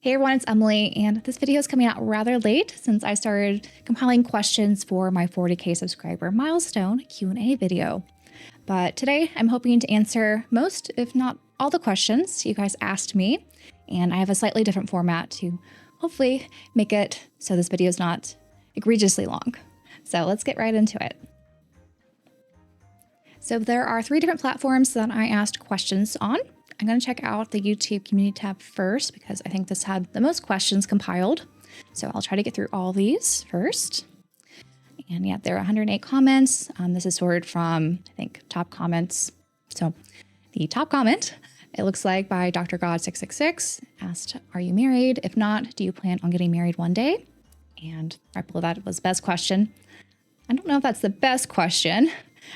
Hey everyone, it's Emily, and this video is coming out rather late since I started compiling questions for my 40K subscriber milestone Q&A video. But today I'm hoping to answer most, if not all, the questions you guys asked me, and I have a slightly different format to hopefully make it so this video is not egregiously long. So let's get right into it. So there are 3 different platforms that I asked questions on. I'm going to check out the YouTube community tab first because I think this had the most questions compiled. So I'll try to get through all these first. And yeah, there are 108 comments. This is sorted from, I think, top comments. So the top comment, it looks like by Dr. God666, asked, "Are you married? If not, do you plan on getting married one day?" And right below that was best question. I don't know if that's the best question.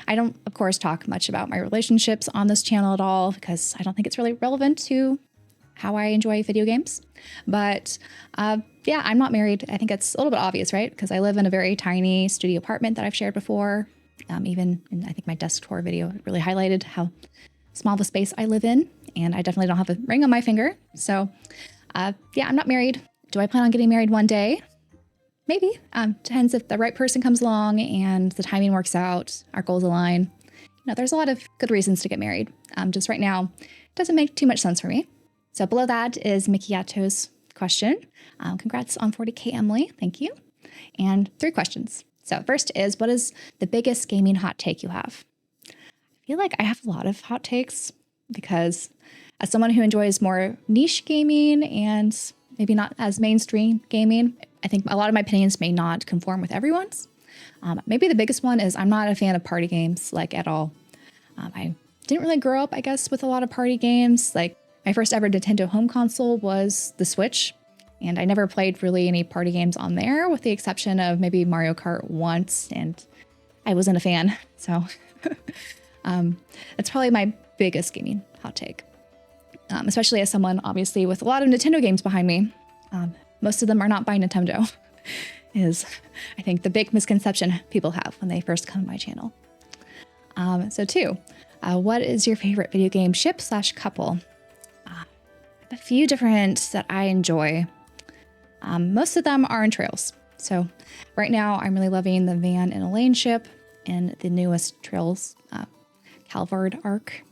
I don't, of course, talk much about my relationships on this channel at all because I don't think it's really relevant to how I enjoy video games. But yeah, I'm not married. I think it's a little bit obvious, right? Because I live in a very tiny studio apartment that I've shared before. Even in, I think, my desk tour video really highlighted how small of a space I live in. And I definitely don't have a ring on my finger. So yeah, I'm not married. Do I plan on getting married one day? Maybe. Depends if the right person comes along and the timing works out, our goals align. You know, there's a lot of good reasons to get married. Just right now, it doesn't make too much sense for me. So below that is Mikiyato's question. Congrats on 40K, Emily. Thank you. And 3 questions. So first is, what is the biggest gaming hot take you have? I feel like I have a lot of hot takes because as someone who enjoys more niche gaming and maybe not as mainstream gaming, I think a lot of my opinions may not conform with everyone's. Maybe the biggest one is I'm not a fan of party games, like, at all. I didn't really grow up, I guess, with a lot of party games. Like, my first ever Nintendo home console was the Switch, and I never played really any party games on there, with the exception of maybe Mario Kart once, and I wasn't a fan. So that's probably my biggest gaming hot take. Especially as someone, obviously, with a lot of Nintendo games behind me. Most of them are not by Nintendo, is, I think, the big misconception people have when they first come to my channel. So 2, what is your favorite video game ship/couple? I have a few different that I enjoy. Most of them are in Trails. So right now I'm really loving the Van and Elaine ship and the newest Trails Calvard arc.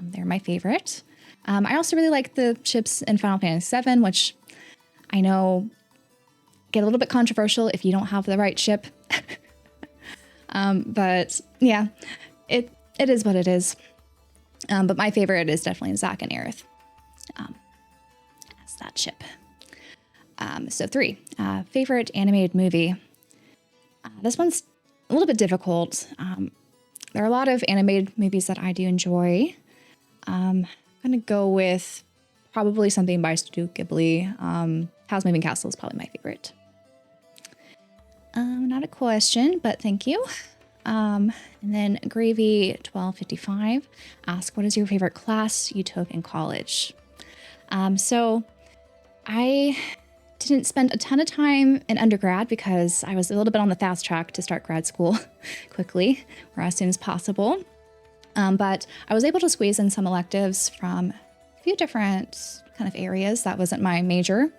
They're my favorite. I also really like the ships in Final Fantasy VII, which I know get a little bit controversial if you don't have the right ship. But yeah, it is what it is. But my favorite is definitely Zack and Aerith. That's that ship. So 3, favorite animated movie. This one's a little bit difficult. There are a lot of animated movies that I do enjoy. I'm going to go with probably something by Studio Ghibli. Howl's Moving Castle is probably my favorite. Not a question, but thank you. And then Gravy1255 asks, what is your favorite class you took in college? So I didn't spend a ton of time in undergrad because I was a little bit on the fast track to start grad school quickly, or as soon as possible. But I was able to squeeze in some electives from a few different kind of areas. That wasn't my major.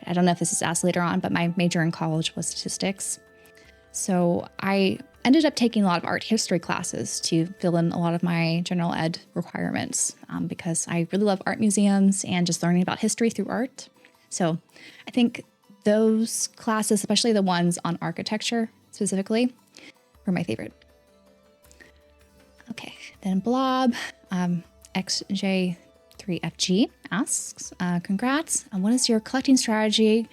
I don't know if this is asked later on, but my major in college was statistics. So I ended up taking a lot of art history classes to fill in a lot of my general ed requirements because I really love art museums and just learning about history through art. So I think those classes, especially the ones on architecture specifically, were my favorite. Okay, then Blob XJ3FG asks, congrats. And what is your collecting strategy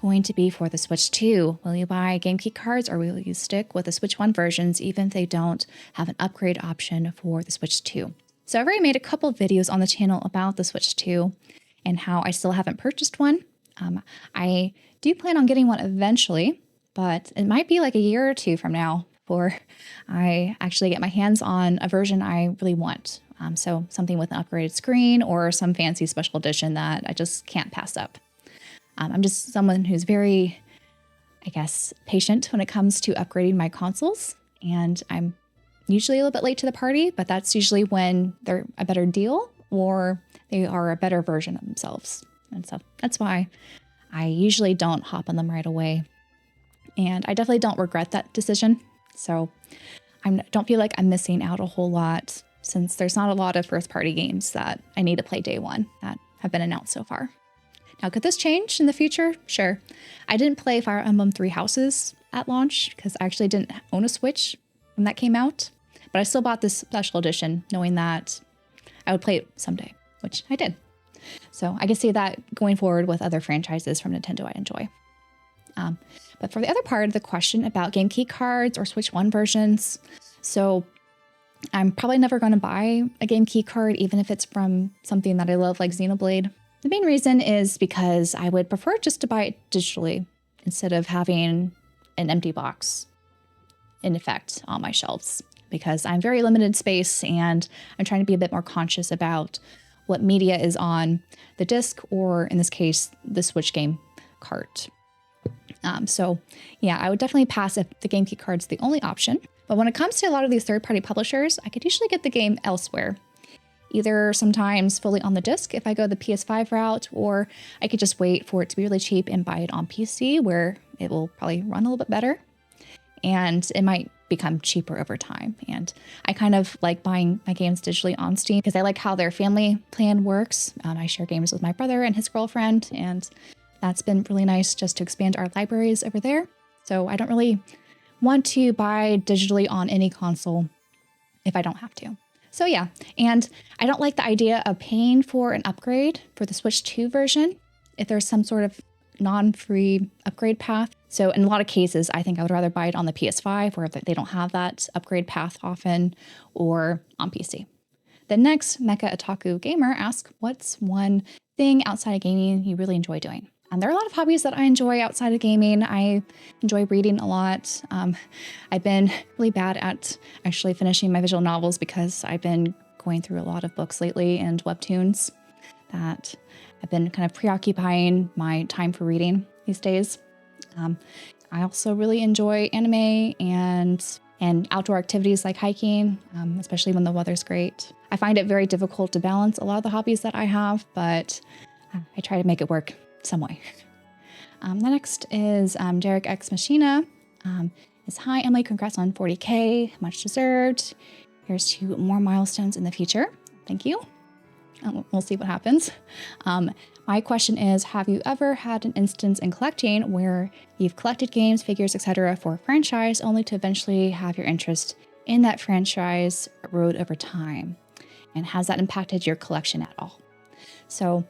going to be for the Switch 2? Will you buy game key cards or will you stick with the Switch 1 versions even if they don't have an upgrade option for the Switch 2? So I've already made a couple of videos on the channel about the Switch 2 and how I still haven't purchased one. I do plan on getting one eventually, but it might be like a year or 2 from now before I actually get my hands on a version I really want. So something with an upgraded screen or some fancy special edition that I just can't pass up. I'm just someone who's very, I guess, patient when it comes to upgrading my consoles. And I'm usually a little bit late to the party, but that's usually when they're a better deal or they are a better version of themselves. And so that's why I usually don't hop on them right away. And I definitely don't regret that decision. So I don't feel like I'm missing out a whole lot, since there's not a lot of first-party games that I need to play day one that have been announced so far. Now, could this change in the future? Sure. I didn't play Fire Emblem Three Houses at launch because I actually didn't own a Switch when that came out, but I still bought this special edition knowing that I would play it someday, which I did. So I can see that going forward with other franchises from Nintendo I enjoy. But for the other part of the question about game key cards or Switch 1 versions, so I'm probably never going to buy a game key card, even if it's from something that I love like Xenoblade. The main reason is because I would prefer just to buy it digitally instead of having an empty box in effect on my shelves, because I'm very limited space and I'm trying to be a bit more conscious about what media is on the disc, or in this case, the Switch game cart. So yeah, I would definitely pass if the game key card's the only option. But when it comes to a lot of these third-party publishers, I could usually get the game elsewhere. Either sometimes fully on the disc if I go the PS5 route, or I could just wait for it to be really cheap and buy it on PC where it will probably run a little bit better. And it might become cheaper over time. And I kind of like buying my games digitally on Steam because I like how their family plan works. I share games with my brother and his girlfriend, and that's been really nice just to expand our libraries over there. So I don't really want to buy digitally on any console if I don't have to. So yeah, and I don't like the idea of paying for an upgrade for the Switch 2 version if there's some sort of non-free upgrade path. So in a lot of cases, I think I would rather buy it on the PS5 where they don't have that upgrade path often, or on PC. The next Mecha Otaku Gamer asks, what's one thing outside of gaming you really enjoy doing? And there are a lot of hobbies that I enjoy outside of gaming. I enjoy reading a lot. I've been really bad at actually finishing my visual novels because I've been going through a lot of books lately and webtoons that have been kind of preoccupying my time for reading these days. I also really enjoy anime and outdoor activities like hiking, especially when the weather's great. I find it very difficult to balance a lot of the hobbies that I have, but I try to make it work some way. The next is Derek X Machina. Is hi Emily, congrats on 40K, much deserved. Here's to more milestones in the future. Thank you. We'll see what happens. My question is, have you ever had an instance in collecting where you've collected games, figures, etc. for a franchise only to eventually have your interest in that franchise erode over time? And has that impacted your collection at all? So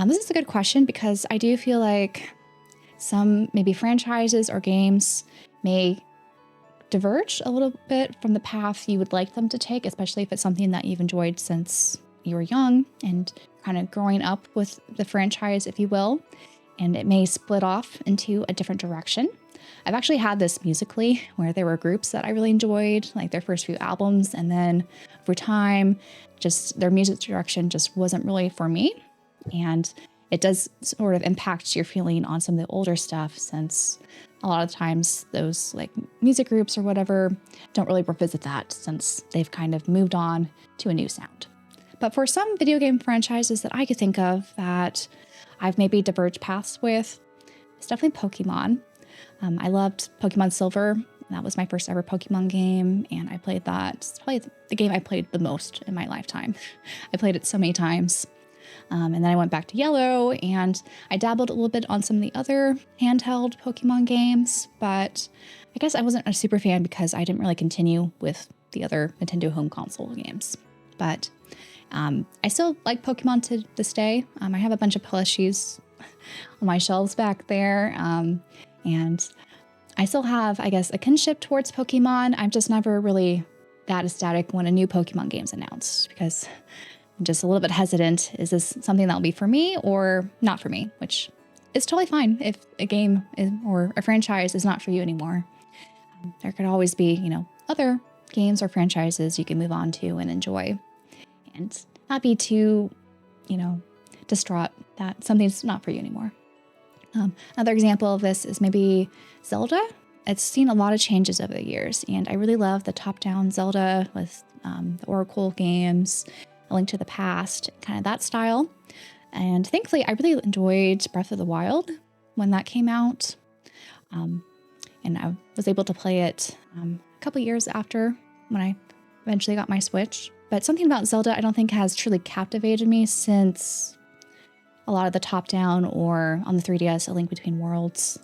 this is a good question because I do feel like some maybe franchises or games may diverge a little bit from the path you would like them to take, especially if it's something that you've enjoyed since you were young and kind of growing up with the franchise, if you will, and it may split off into a different direction. I've actually had this musically where there were groups that I really enjoyed, like their first few albums, and then over time, just their music direction just wasn't really for me. And it does sort of impact your feeling on some of the older stuff, since a lot of times those like music groups or whatever don't really revisit that since they've kind of moved on to a new sound. But for some video game franchises that I could think of that I've maybe diverged paths with, it's definitely Pokemon. I loved Pokemon Silver. That was my first ever Pokemon game, and I played that. It's probably the game I played the most in my lifetime. I played it so many times. And then I went back to Yellow, and I dabbled a little bit on some of the other handheld Pokemon games, but I guess I wasn't a super fan because I didn't really continue with the other Nintendo home console games. But I still like Pokemon to this day. I have a bunch of plushies on my shelves back there, and I still have, I guess, a kinship towards Pokemon. I'm just never really that ecstatic when a new Pokemon game's announced because I'm just a little bit hesitant. Is this something that'll be for me or not for me? Which is totally fine if a game or a franchise is not for you anymore. There could always be, other games or franchises you can move on to and enjoy, and not be too, distraught that something's not for you anymore. Another example of this is maybe Zelda. It's seen a lot of changes over the years, and I really love the top-down Zelda with the Oracle games, A Link to the Past, kind of that style. And thankfully, I really enjoyed Breath of the Wild when that came out. And I was able to play it a couple years after when I eventually got my Switch. But something about Zelda I don't think has truly captivated me since a lot of the top-down or on the 3DS, A Link Between Worlds.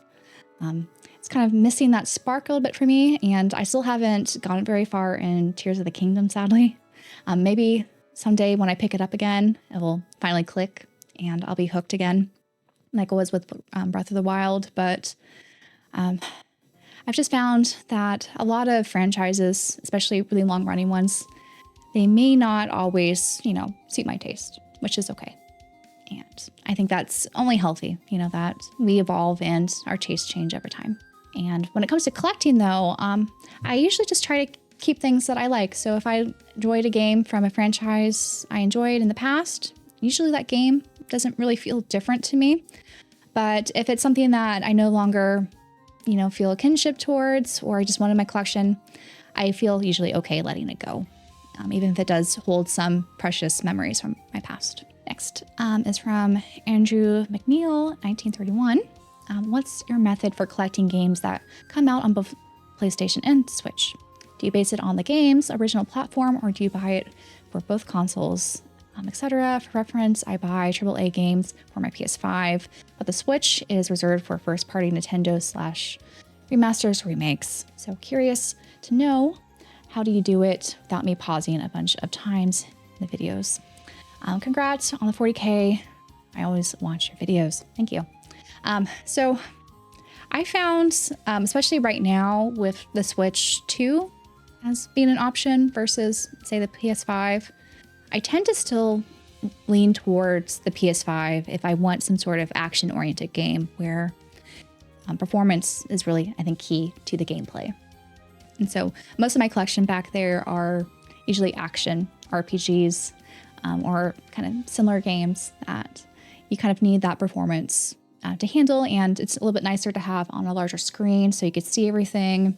It's kind of missing that spark a little bit for me, and I still haven't gotten very far in Tears of the Kingdom, sadly. Maybe someday when I pick it up again, it will finally click and I'll be hooked again, like I was with Breath of the Wild. But I've just found that a lot of franchises, especially really long-running ones, they may not always, suit my taste, which is okay. And I think that's only healthy, that we evolve and our tastes change over time. And when it comes to collecting, though, I usually just try to keep things that I like. So if I enjoyed a game from a franchise I enjoyed in the past, usually that game doesn't really feel different to me. But if it's something that I no longer, feel a kinship towards, or I just want in my collection, I feel usually okay letting it go, even if it does hold some precious memories from my past. Next is from Andrew McNeil, 1931. What's your method for collecting games that come out on both PlayStation and Switch? Do you base it on the game's original platform, or do you buy it for both consoles, etc.? For reference, I buy AAA games for my PS5, but the Switch is reserved for first-party Nintendo / remasters or remakes. So curious to know, how do you do it without me pausing a bunch of times in the videos? Congrats on the 40K. I always watch your videos. Thank you. So I found, especially right now with the Switch 2 as being an option versus, say, the PS5, I tend to still lean towards the PS5 if I want some sort of action-oriented game where performance is really, I think, key to the gameplay. And so most of my collection back there are usually action RPGs, or kind of similar games that you kind of need that performance to handle, and it's a little bit nicer to have on a larger screen so you could see everything,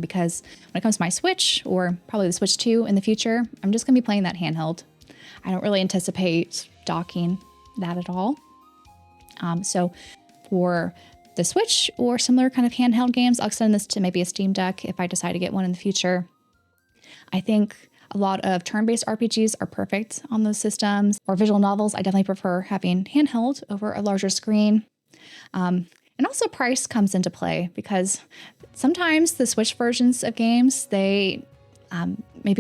because when it comes to my Switch, or probably the Switch 2 in the future, I'm just going to be playing that handheld. I don't really anticipate docking that at all. So for the Switch or similar kind of handheld games, I'll extend this to maybe a Steam Deck if I decide to get one in the future. I think a lot of turn-based RPGs are perfect on those systems, or visual novels. I definitely prefer having handheld over a larger screen. And also price comes into play, because sometimes the Switch versions of games, maybe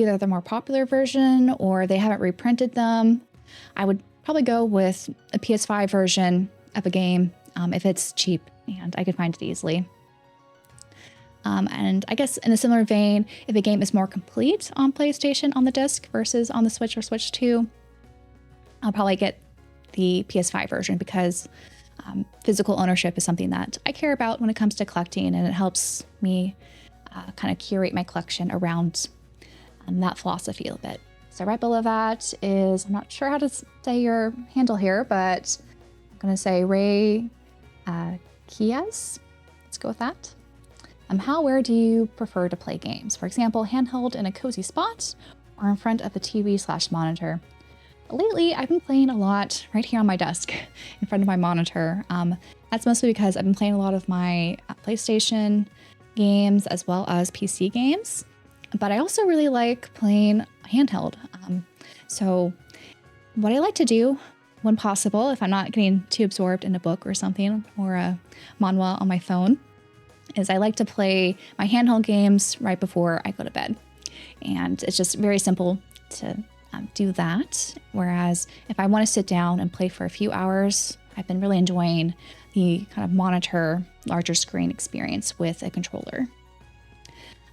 they're the more popular version, or they haven't reprinted them. I would probably go with a PS5 version of a game if it's cheap and I could find it easily. And I guess in a similar vein, if a game is more complete on PlayStation on the disc versus on the Switch or Switch 2, I'll probably get the PS5 version, because physical ownership is something that I care about when it comes to collecting, and it helps me kind of curate my collection around that philosophy a little bit. So right below that is, I'm not sure how to say your handle here, but I'm going to say Ray Kias. Let's go with that. Where do you prefer to play games? For example, handheld in a cozy spot, or in front of a TV/monitor? Lately, I've been playing a lot right here on my desk in front of my monitor. That's mostly because I've been playing a lot of my PlayStation games as well as PC games, but I also really like playing handheld. So what I like to do when possible, if I'm not getting too absorbed in a book or something, or a manhwa on my phone, is I like to play my handheld games right before I go to bed. And it's just very simple to do that. Whereas if I want to sit down and play for a few hours, I've been really enjoying the kind of monitor, larger screen experience with a controller.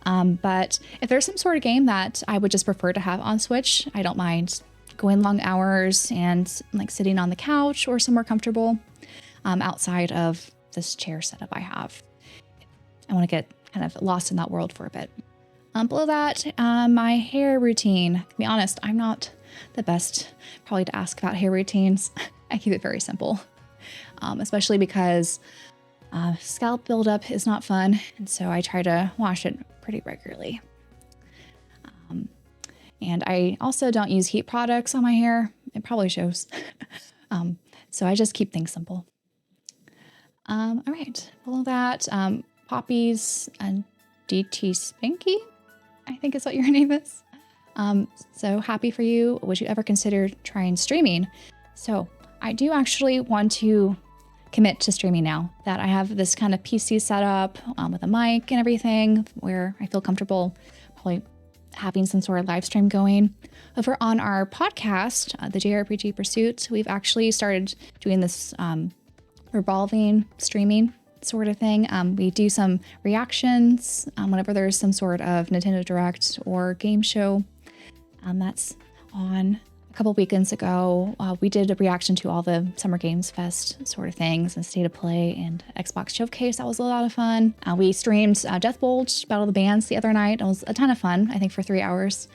But if there's some sort of game that I would just prefer to have on Switch, I don't mind going long hours and like sitting on the couch or somewhere comfortable outside of this chair setup I have. I want to get kind of lost in that world for a bit. Below that, my hair routine. To be honest, I'm not the best probably to ask about hair routines. I keep it very simple, especially because scalp buildup is not fun, and so I try to wash it pretty regularly. And I also don't use heat products on my hair. It probably shows. So I just keep things simple. All right, below that, Poppies and DT Spanky, I think is what your name is. So happy for you. Would you ever consider trying streaming? So I do actually want to commit to streaming now that I have this kind of PC set up with a mic and everything where I feel comfortable probably having some sort of live stream going. Over on our podcast, the JRPG Pursuit, we've actually started doing this revolving streaming sort of thing. We do some reactions whenever there's some sort of Nintendo Direct or game show. That's on a couple weekends ago. We did a reaction to all the Summer Games Fest sort of things and State of Play and Xbox Showcase. That was a lot of fun. We streamed Death Bulge, Battle of the Bands the other night. It was a ton of fun, I think for 3 hours.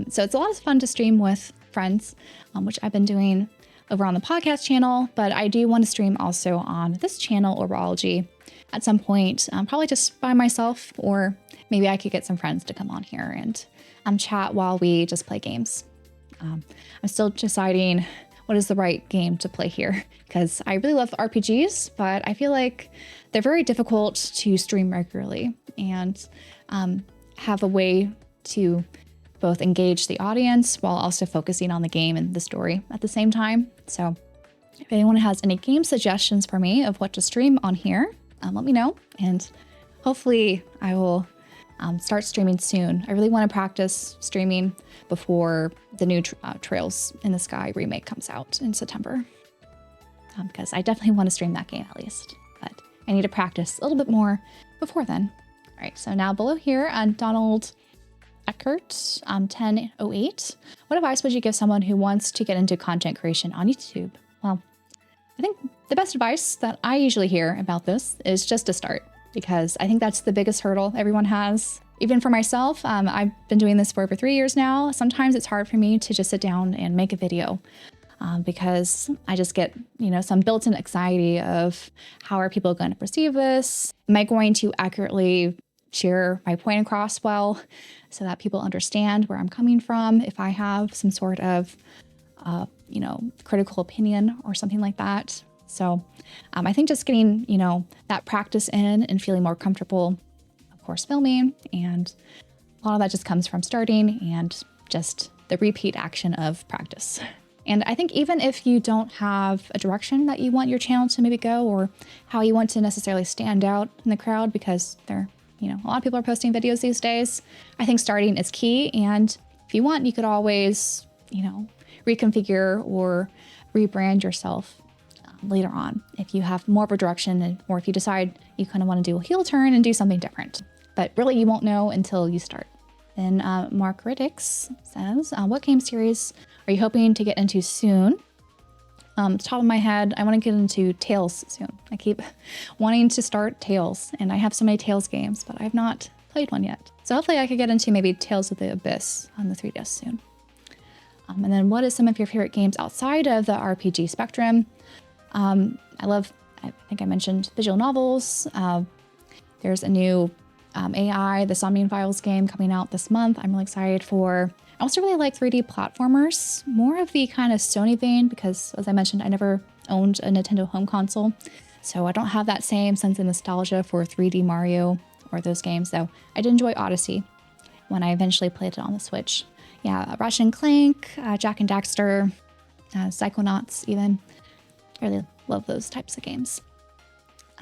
So it's a lot of fun to stream with friends, which I've been doing over on the podcast channel, but I do want to stream also on this channel, Orbalology, at some point, probably just by myself, or maybe I could get some friends to come on here and chat while we just play games. I'm still deciding what is the right game to play here, because I really love RPGs, but I feel like they're very difficult to stream regularly and have a way to both engage the audience while also focusing on the game and the story at the same time. So if anyone has any game suggestions for me of what to stream on here, let me know. And hopefully I will start streaming soon. I really want to practice streaming before the new Trails in the Sky remake comes out in September. Because I definitely want to stream that game at least. But I need to practice a little bit more before then. All right, so now below here, Donald Eckert, 1008. What advice would you give someone who wants to get into content creation on YouTube? Well, I think the best advice that I usually hear about this is just to start, because I think that's the biggest hurdle everyone has. Even for myself, I've been doing this for over 3 years now. Sometimes it's hard for me to just sit down and make a video because I just get, some built-in anxiety of how are people going to perceive this? Am I going to accurately share my point across well so that people understand where I'm coming from if I have some sort of, critical opinion or something like that. So I think just getting, that practice in and feeling more comfortable, of course, filming. And a lot of that just comes from starting and just the repeat action of practice. And I think even if you don't have a direction that you want your channel to maybe go or how you want to necessarily stand out in the crowd, because a lot of people are posting videos these days, I think starting is key. And if you want, you could always, reconfigure or rebrand yourself later on if you have more of a direction or if you decide you kind of want to do a heel turn and do something different. But really, you won't know until you start. Then Mark Riddix says, what game series are you hoping to get into soon? At the top of my head, I want to get into Tales soon. I keep wanting to start Tales, and I have so many Tales games, but I've not played one yet. So hopefully I could get into maybe Tales of the Abyss on the 3DS soon. And then what is some of your favorite games outside of the RPG spectrum? I think I mentioned visual novels. There's a new AI, the Somnium Files game coming out this month. I'm really excited for. I also really like 3D platformers, more of the kind of Sony vein, because as I mentioned, I never owned a Nintendo home console. So I don't have that same sense of nostalgia for 3D Mario or those games, though I did enjoy Odyssey when I eventually played it on the Switch. Yeah, Ratchet and Clank, Jak and Daxter, Psychonauts even. I really love those types of games.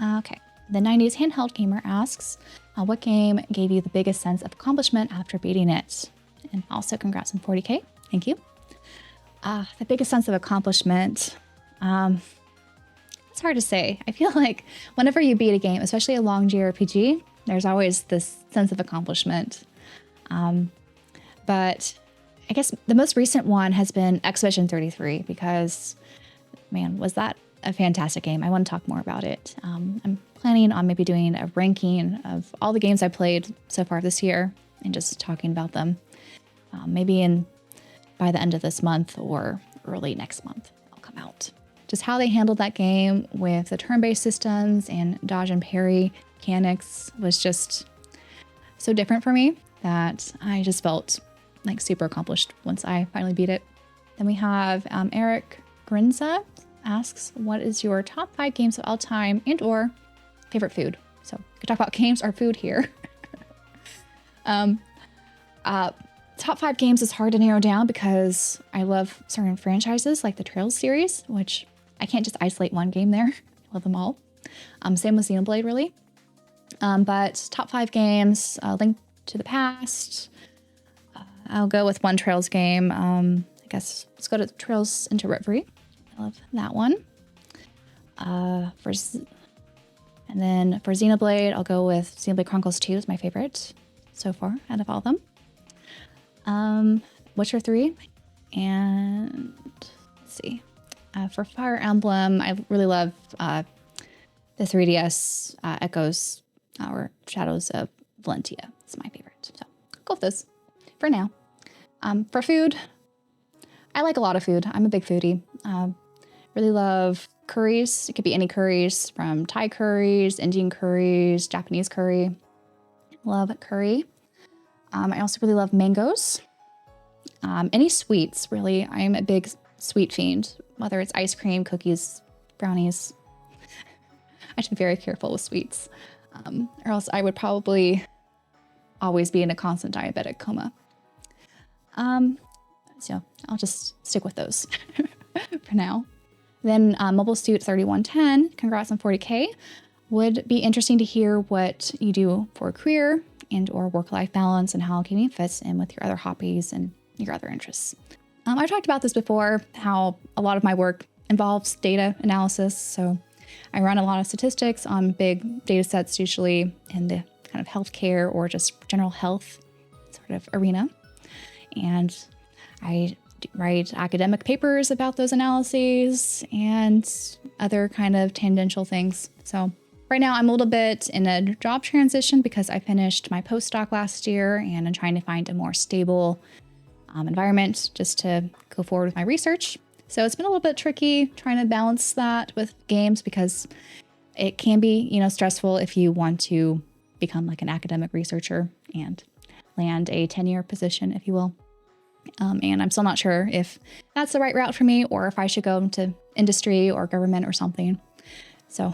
Okay, the 90s Handheld Gamer asks, what game gave you the biggest sense of accomplishment after beating it? And also congrats on 40K. Thank you. The biggest sense of accomplishment. It's hard to say. I feel like whenever you beat a game, especially a long JRPG, there's always this sense of accomplishment. But I guess the most recent one has been Expedition 33 because, man, was that a fantastic game. I want to talk more about it. I'm planning on maybe doing a ranking of all the games I played so far this year and just talking about them. Maybe by the end of this month or early next month, I'll come out. Just how they handled that game with the turn-based systems and dodge and parry mechanics was just so different for me that I just felt like super accomplished once I finally beat it. Then we have Eric Grenza. asks, what is your top 5 games of all time and or favorite food? So we could talk about games or food here. Top 5 games is hard to narrow down because I love certain franchises like the Trails series, which I can't just isolate one game there. I love them all. Same with Xenoblade, really. But top 5 games, Link to the Past. I'll go with one Trails game. I guess let's go to Trails into Reverie. I love that one. And then for Xenoblade, I'll go with Xenoblade Chronicles 2 is my favorite so far out of all of them. Witcher 3, and let's see. For Fire Emblem, I really love the 3DS Echoes or Shadows of Valentia. It's my favorite. So I'll go with those for now. For food, I like a lot of food. I'm a big foodie. Really love curries. It could be any curries, from Thai curries, Indian curries, Japanese curry. Love curry. I also really love mangoes. Any sweets, really. I'm a big sweet fiend, whether it's ice cream, cookies, brownies. I should be very careful with sweets, or else I would probably always be in a constant diabetic coma. So I'll just stick with those for now. Then Mobile Suit 3110, congrats on 40K. Would be interesting to hear what you do for a career and or work-life balance and how gaming fits in with your other hobbies and your other interests. I've talked about this before, how a lot of my work involves data analysis. So I run a lot of statistics on big data sets, usually in the kind of healthcare or just general health sort of arena. And I write academic papers about those analyses and other kind of tangential things. So right now I'm a little bit in a job transition because I finished my postdoc last year and I'm trying to find a more stable environment just to go forward with my research. So it's been a little bit tricky trying to balance that with games because it can be, stressful if you want to become like an academic researcher and land a tenure position, if you will. And I'm still not sure if that's the right route for me or if I should go into industry or government or something. So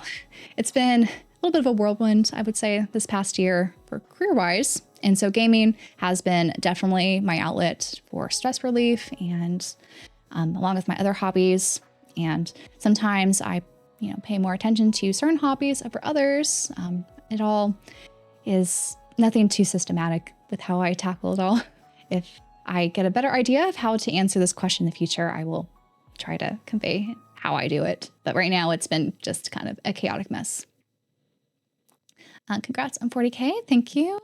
it's been a little bit of a whirlwind, I would say, this past year for career-wise. And so gaming has been definitely my outlet for stress relief and along with my other hobbies. And sometimes I, pay more attention to certain hobbies over others. It all is nothing too systematic with how I tackle it all. If I get a better idea of how to answer this question in the future, I will try to convey how I do it. But right now it's been just kind of a chaotic mess. Congrats on 40K. Thank you.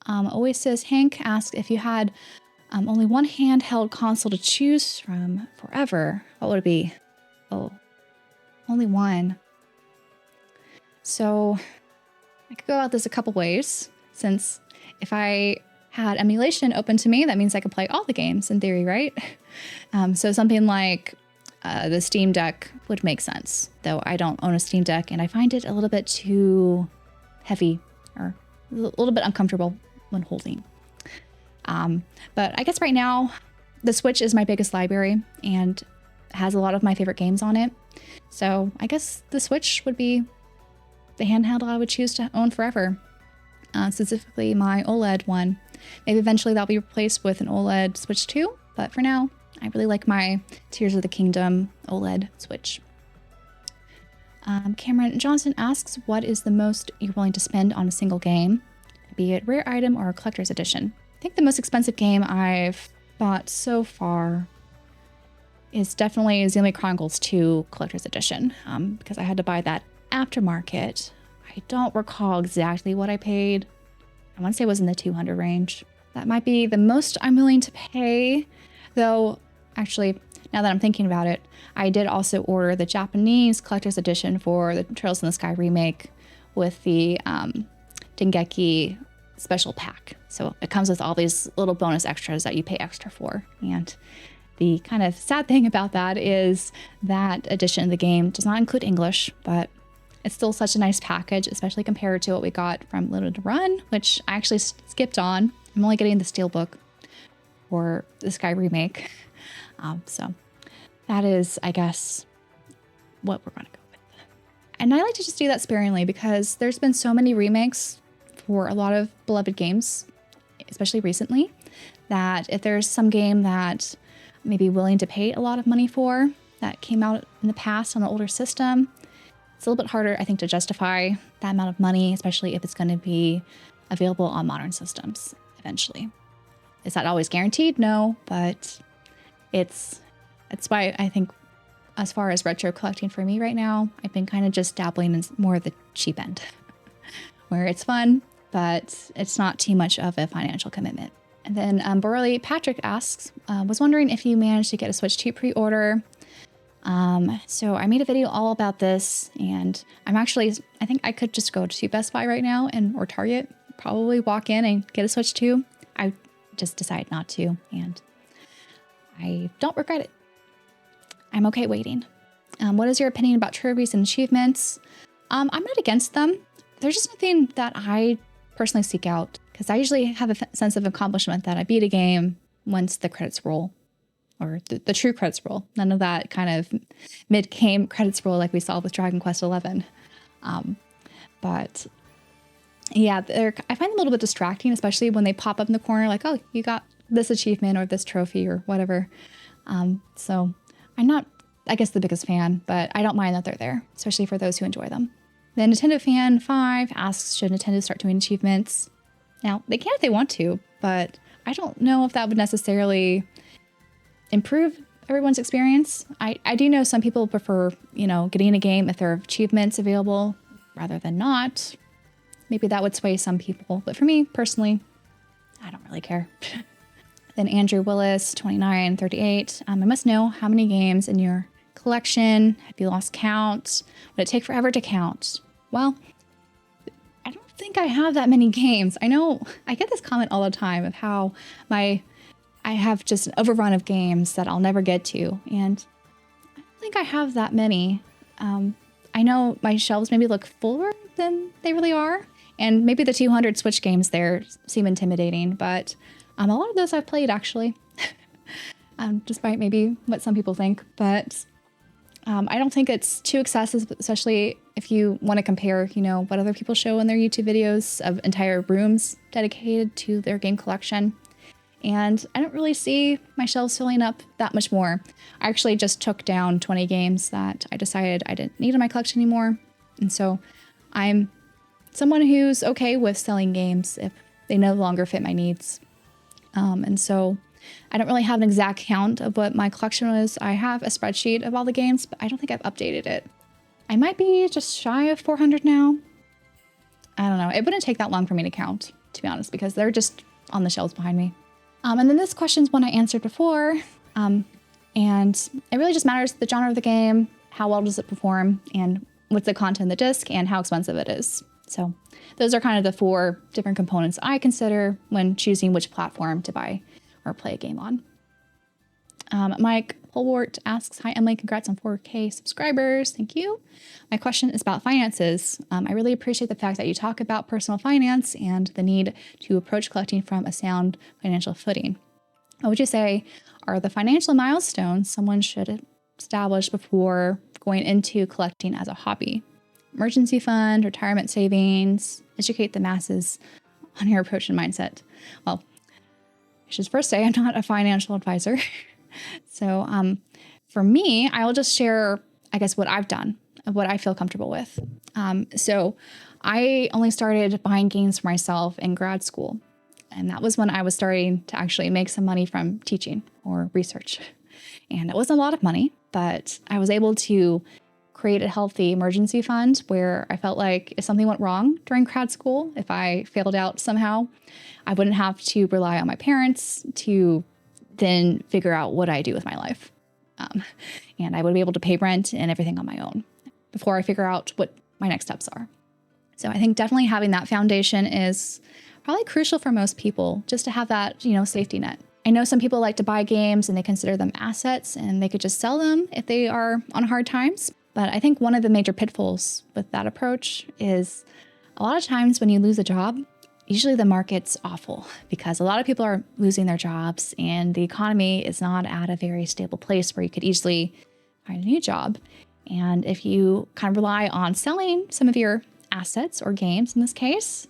Oasis Hank asked if you had only one handheld console to choose from forever, what would it be? Oh, only one. So I could go about this a couple ways, since if I had emulation open to me, that means I could play all the games in theory, right? So something like the Steam Deck would make sense, though I don't own a Steam Deck and I find it a little bit too heavy or a little bit uncomfortable when holding. But I guess right now the Switch is my biggest library and has a lot of my favorite games on it. So I guess the Switch would be the handheld I would choose to own forever. Specifically my OLED one. Maybe eventually that'll be replaced with an OLED Switch 2, but for now, I really like my Tears of the Kingdom OLED Switch. Cameron Johnson asks, what is the most you're willing to spend on a single game, be it rare item or collector's edition? I think the most expensive game I've bought so far is definitely Xenoblade Chronicles 2 collector's edition, because I had to buy that aftermarket. I don't recall exactly what I paid. I want to say it was in the 200 range. That might be the most I'm willing to pay, though actually, now that I'm thinking about it, I did also order the Japanese collector's edition for the Trails in the Sky remake with the Dengeki special pack. So it comes with all these little bonus extras that you pay extra for. And the kind of sad thing about that is that edition of the game does not include English, but it's still such a nice package, especially compared to what we got from Limited Run, which I actually skipped on. I'm only getting the Steelbook for the Sky remake. So that is, I guess, what we're going to go with. And I like to just do that sparingly because there's been so many remakes for a lot of beloved games, especially recently, that if there's some game that I may be willing to pay a lot of money for that came out in the past on an older system, it's a little bit harder, I think, to justify that amount of money, especially if it's going to be available on modern systems eventually. Is that always guaranteed? No, but it's why I think as far as retro collecting for me right now, I've been kind of just dabbling in more of the cheap end where it's fun, but it's not too much of a financial commitment. And then Burley Patrick asks, was wondering if you managed to get a Switch 2 pre-order. So I made a video all about this, and I think I could just go to Best Buy right now or Target, probably walk in and get a Switch 2. I just decided not to, and I don't regret it. I'm okay waiting. What is your opinion about trophies and achievements? I'm not against them. There's just nothing that I personally seek out because I usually have a sense of accomplishment that I beat a game once the credits roll, or the true credits roll. None of that kind of mid-game credits roll like we saw with Dragon Quest XI. But yeah, I find them a little bit distracting, especially when they pop up in the corner like, oh, you got this achievement or this trophy or whatever. So I'm not, I guess, the biggest fan, but I don't mind that they're there, especially for those who enjoy them. Then Nintendo Fan 5 asks, should Nintendo start doing achievements? Now, they can if they want to, but I don't know if that would necessarily improve everyone's experience. I do know some people prefer, getting a game if there are achievements available rather than not. Maybe that would sway some people, but for me personally, I don't really care. Then Andrew Willis, 2938. I must know how many games in your collection. Have you lost count? Would it take forever to count? Well, I don't think I have that many games. I know I get this comment all the time of how I have just an overrun of games that I'll never get to. And I don't think I have that many. I know my shelves maybe look fuller than they really are. And maybe the 200 Switch games there seem intimidating, but a lot of those I've played actually, despite maybe what some people think. But I don't think it's too excessive, especially if you want to compare, what other people show in their YouTube videos of entire rooms dedicated to their game collection. And I don't really see my shelves filling up that much more. I actually just took down 20 games that I decided I didn't need in my collection anymore. And so I'm someone who's okay with selling games if they no longer fit my needs. And so I don't really have an exact count of what my collection was. I have a spreadsheet of all the games, but I don't think I've updated it. I might be just shy of 400 now. I don't know. It wouldn't take that long for me to count, to be honest, because they're just on the shelves behind me. And then this question's one I answered before. And it really just matters the genre of the game, how well does it perform, and what's the content of the disc, and how expensive it is. So those are kind of the 4 different components I consider when choosing which platform to buy or play a game on. Mike Holwart asks, hi Emily, congrats on 4K subscribers. Thank you. My question is about finances. I really appreciate the fact that you talk about personal finance and the need to approach collecting from a sound financial footing. What would you say are the financial milestones someone should establish before going into collecting as a hobby? Emergency fund, retirement savings, educate the masses on your approach and mindset. Well, I should first say I'm not a financial advisor. So for me, I'll just share, I guess, what I've done, what I feel comfortable with. So I only started buying games for myself in grad school. And that was when I was starting to actually make some money from teaching or research. And it wasn't a lot of money, but I was able to create a healthy emergency fund where I felt like if something went wrong during grad school, if I failed out somehow, I wouldn't have to rely on my parents to then figure out what I do with my life. And I would be able to pay rent and everything on my own before I figure out what my next steps are. So I think definitely having that foundation is probably crucial for most people, just to have that, safety net. I know some people like to buy games and they consider them assets and they could just sell them if they are on hard times. But I think one of the major pitfalls with that approach is a lot of times when you lose a job, usually the market's awful because a lot of people are losing their jobs and the economy is not at a very stable place where you could easily find a new job. And if you kind of rely on selling some of your assets or games in this case,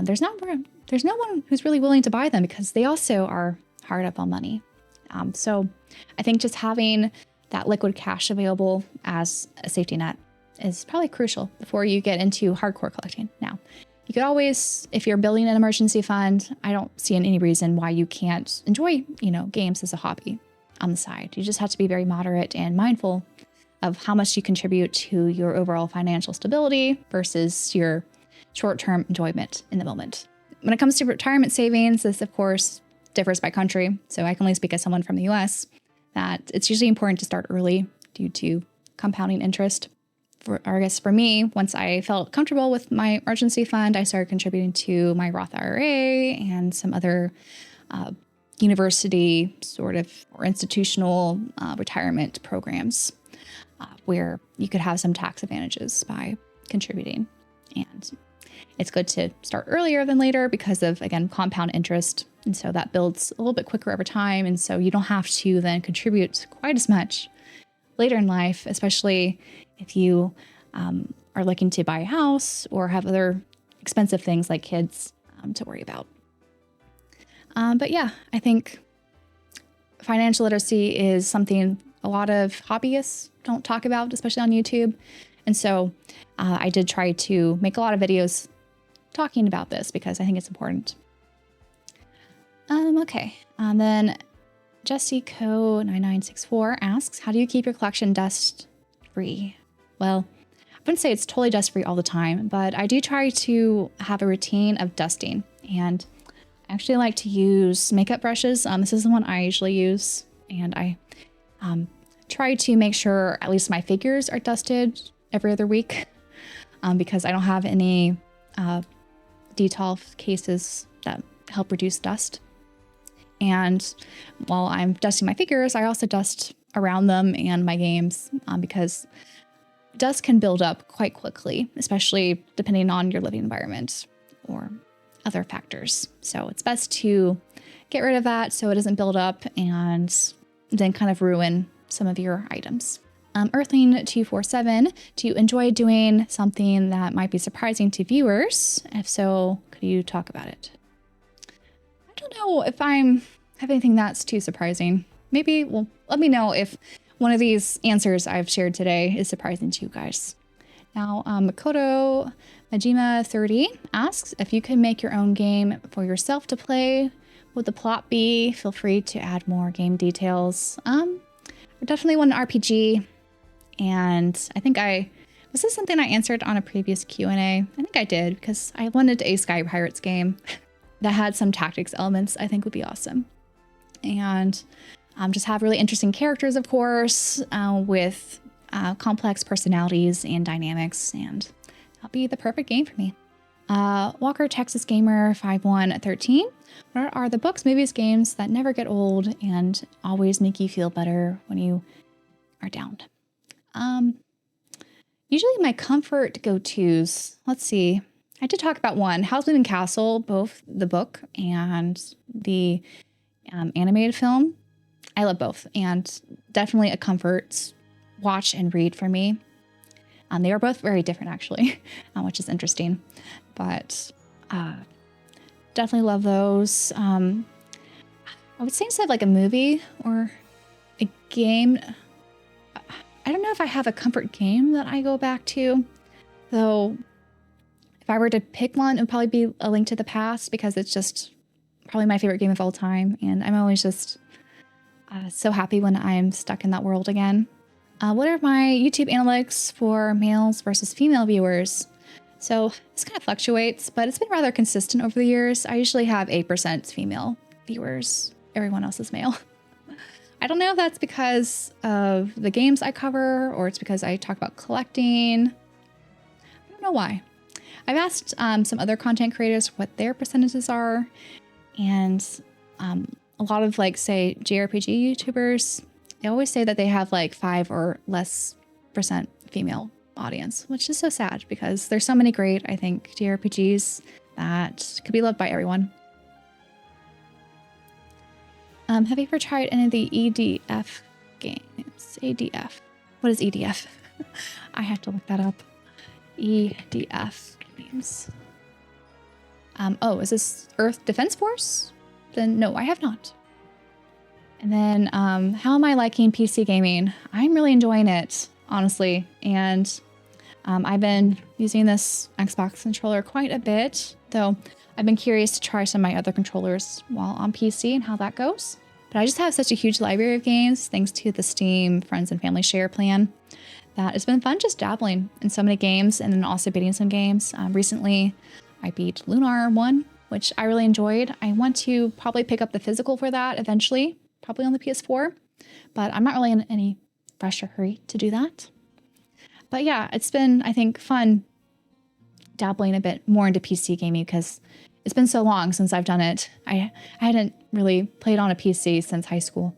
there's no one who's really willing to buy them because they also are hard up on money. So I think just having that liquid cash available as a safety net is probably crucial before you get into hardcore collecting. Now, you could always, if you're building an emergency fund, I don't see any reason why you can't enjoy, games as a hobby on the side. You just have to be very moderate and mindful of how much you contribute to your overall financial stability versus your short-term enjoyment in the moment. When it comes to retirement savings, this of course differs by country. So I can only speak as someone from the US that it's usually important to start early due to compounding interest. For me, once I felt comfortable with my emergency fund, I started contributing to my Roth IRA and some other university or institutional retirement programs where you could have some tax advantages by contributing. And it's good to start earlier than later because of, again, compound interest. And so that builds a little bit quicker over time. And so you don't have to then contribute quite as much later in life, especially if you are looking to buy a house or have other expensive things like kids to worry about. But yeah, I think financial literacy is something a lot of hobbyists don't talk about, especially on YouTube. And so I did try to make a lot of videos talking about this because I think it's important. Okay. Then JessieCo9964 asks, how do you keep your collection dust free? Well, I wouldn't say it's totally dust free all the time, but I do try to have a routine of dusting. And I actually like to use makeup brushes. This is the one I usually use. And I try to make sure at least my figures are dusted every other week because I don't have any detolf cases that help reduce dust. And while I'm dusting my figures, I also dust around them and my games because dust can build up quite quickly, especially depending on your living environment or other factors. So it's best to get rid of that so it doesn't build up and then kind of ruin some of your items. Earthling247, do you enjoy doing something that might be surprising to viewers? If so, could you talk about it? I don't know if I have anything that's too surprising. Maybe, well, let me know if one of these answers I've shared today is surprising to you guys. Now, Makoto Majima30 asks, if you could make your own game for yourself to play, what would the plot be? Feel free to add more game details. I definitely want an RPG. And I think was this something I answered on a previous Q&A? I think I did because I wanted a Sky Pirates game that had some tactics elements I think would be awesome. And just have really interesting characters, of course, with complex personalities and dynamics, and that'll be the perfect game for me. Walker Texas Gamer 5113. What are the books, movies, games that never get old and always make you feel better when you are down? Usually my comfort go-tos, let's see. I did talk about one, Howl's Moving Castle, both the book and the animated film. I love both, and definitely a comfort watch and read for me. They are both very different, actually, which is interesting, but definitely love those. I would say instead of like a movie or a game, I don't know if I have a comfort game that I go back to, though. If I were to pick one, it would probably be A Link to the Past because it's just probably my favorite game of all time, and I'm always just so happy when I'm stuck in that world again. What are my YouTube analytics for males versus female viewers? So this kind of fluctuates, but it's been rather consistent over the years. I usually have 8% female viewers. Everyone else is male. I don't know if that's because of the games I cover or it's because I talk about collecting. I don't know why. I've asked some other content creators what their percentages are, and a lot of like, say, JRPG YouTubers, they always say that they have like 5 or less % female audience, which is so sad because there's so many great, I think, JRPGs that could be loved by everyone. Have you ever tried any of the EDF games? ADF. What is EDF? I have to look that up. EDF games. Oh, is this Earth Defense Force? Then no, I have not. And then how am I liking PC gaming? I'm really enjoying it, honestly. And I've been using this Xbox controller quite a bit, though I've been curious to try some of my other controllers while on PC and how that goes. But I just have such a huge library of games, thanks to the Steam Friends and Family Share plan, that it's been fun just dabbling in so many games and then also beating some games. Recently, I beat Lunar 1, which I really enjoyed. I want to probably pick up the physical for that eventually, probably on the PS4, but I'm not really in any rush or hurry to do that. But yeah, it's been, I think, fun dabbling a bit more into PC gaming because it's been so long since I've done it. I hadn't really played on a PC since high school.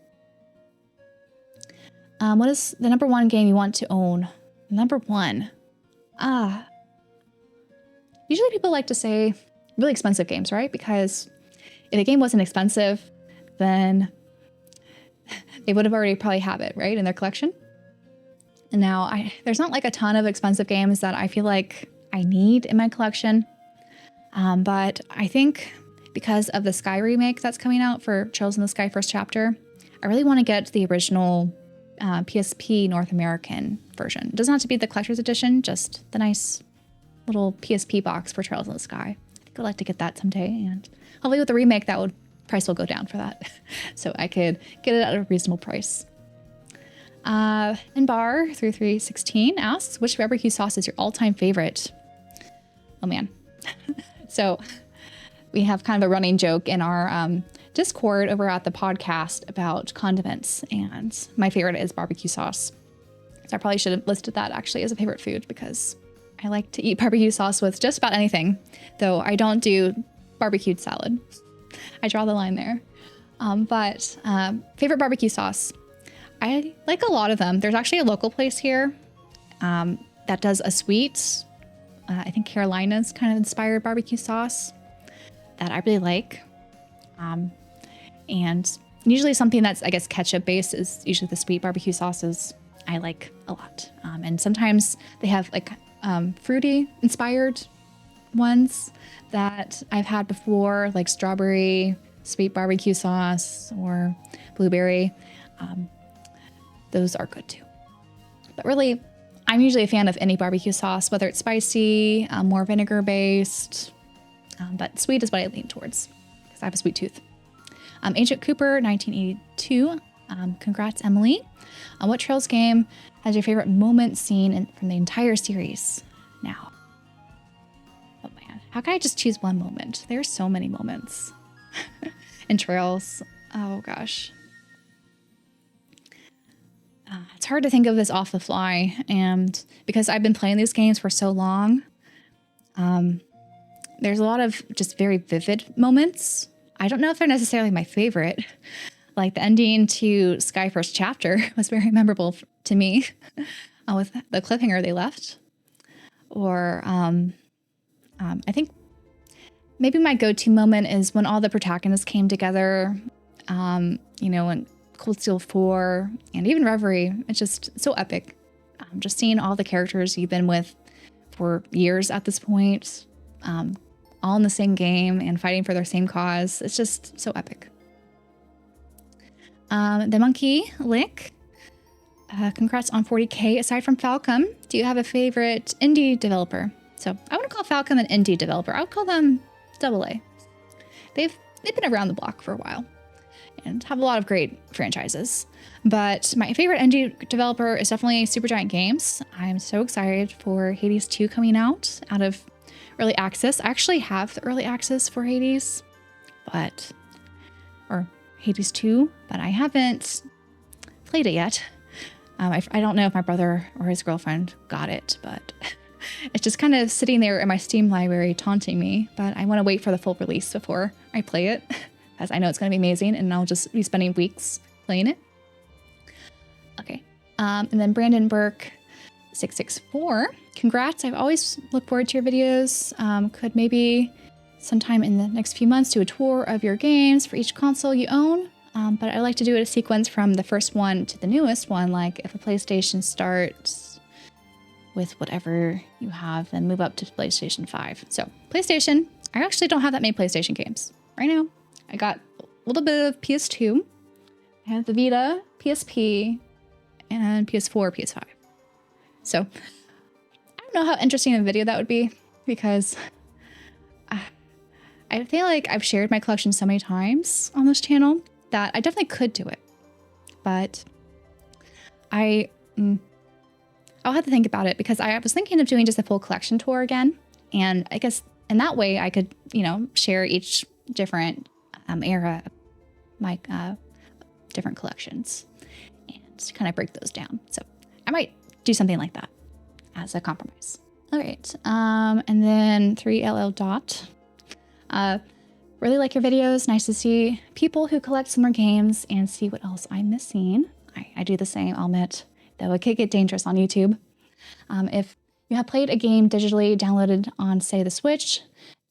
What is the number one game you want to own? Number one. Usually people like to say really expensive games, right? Because if a game wasn't expensive, then they would have already probably have it, right, in their collection. And now there's not like a ton of expensive games that I feel like I need in my collection. But I think because of the Sky remake that's coming out for Trails in the Sky First Chapter, I really want to get the original PSP North American version. It doesn't have to be the collector's edition, just the nice little PSP box for Trails in the Sky. I think I'd like to get that someday, and hopefully with the remake, price will go down for that, so I could get it at a reasonable price. And Bar 3316 asks, which barbecue sauce is your all-time favorite? Oh man. So we have kind of a running joke in our Discord over at the podcast about condiments, and my favorite is barbecue sauce. So I probably should have listed that actually as a favorite food because I like to eat barbecue sauce with just about anything, though I don't do barbecued salad. I draw the line there. But favorite barbecue sauce. I like a lot of them. There's actually a local place here that does a sweet, I think Carolina's kind of inspired barbecue sauce that I really like. And usually something that's, I guess, ketchup based is usually the sweet barbecue sauces I like a lot. And sometimes they have like fruity inspired ones that I've had before, like strawberry sweet barbecue sauce or blueberry. Those are good too. But really, I'm usually a fan of any barbecue sauce, whether it's spicy, more vinegar based, but sweet is what I lean towards because I have a sweet tooth. Agent Cooper, 1982. Congrats, Emily. What Trails game has your favorite moment scene from the entire series? Now, oh man, how can I just choose one moment? There are so many moments in Trails. Oh gosh. It's hard to think of this off the fly, and because I've been playing these games for so long, there's a lot of just very vivid moments. I don't know if they're necessarily my favorite. Like the ending to Sky First Chapter was very memorable to me with the cliffhanger they left. Or I think maybe my go-to moment is when all the protagonists came together, in Cold Steel 4 and even Reverie. It's just so epic. Just seeing all the characters you've been with for years at this point, all in the same game and fighting for their same cause. It's just so epic. The Monkey Lick, congrats on 40K. Aside from Falcom, do you have a favorite indie developer? So I wouldn't call Falcom an indie developer. I would call them AA. They've been around the block for a while and have a lot of great franchises. But my favorite indie developer is definitely Supergiant Games. I'm so excited for Hades 2 coming out of early access. I actually have the early access for Hades, or Hades 2, but I haven't played it yet. I don't know if my brother or his girlfriend got it, but it's just kind of sitting there in my Steam library taunting me. But I want to wait for the full release before I play it, as I know it's going to be amazing, and I'll just be spending weeks playing it. Okay. And then Brandon Burke 664. Congrats. I've always looked forward to your videos. Could maybe sometime in the next few months do a tour of your games for each console you own. But I like to do it a sequence from the first one to the newest one. Like if a PlayStation starts with whatever you have, then move up to PlayStation 5. So PlayStation, I actually don't have that many PlayStation games right now. I got a little bit of PS2, I have the Vita, PSP, and PS4, PS5. So I don't know how interesting a video that would be, because I feel like I've shared my collection so many times on this channel that I definitely could do it. But I'll have to think about it, because I was thinking of doing just a full collection tour again. And I guess in that way I could, share each different era of my different collections and kind of break those down. So I might do something like that as a compromise. All right. And then 3LL Dot. Really like your videos. Nice to see people who collect similar games and see what else I'm missing. I do the same, I'll admit, though it could get dangerous on YouTube. If you have played a game digitally downloaded on, say, the Switch,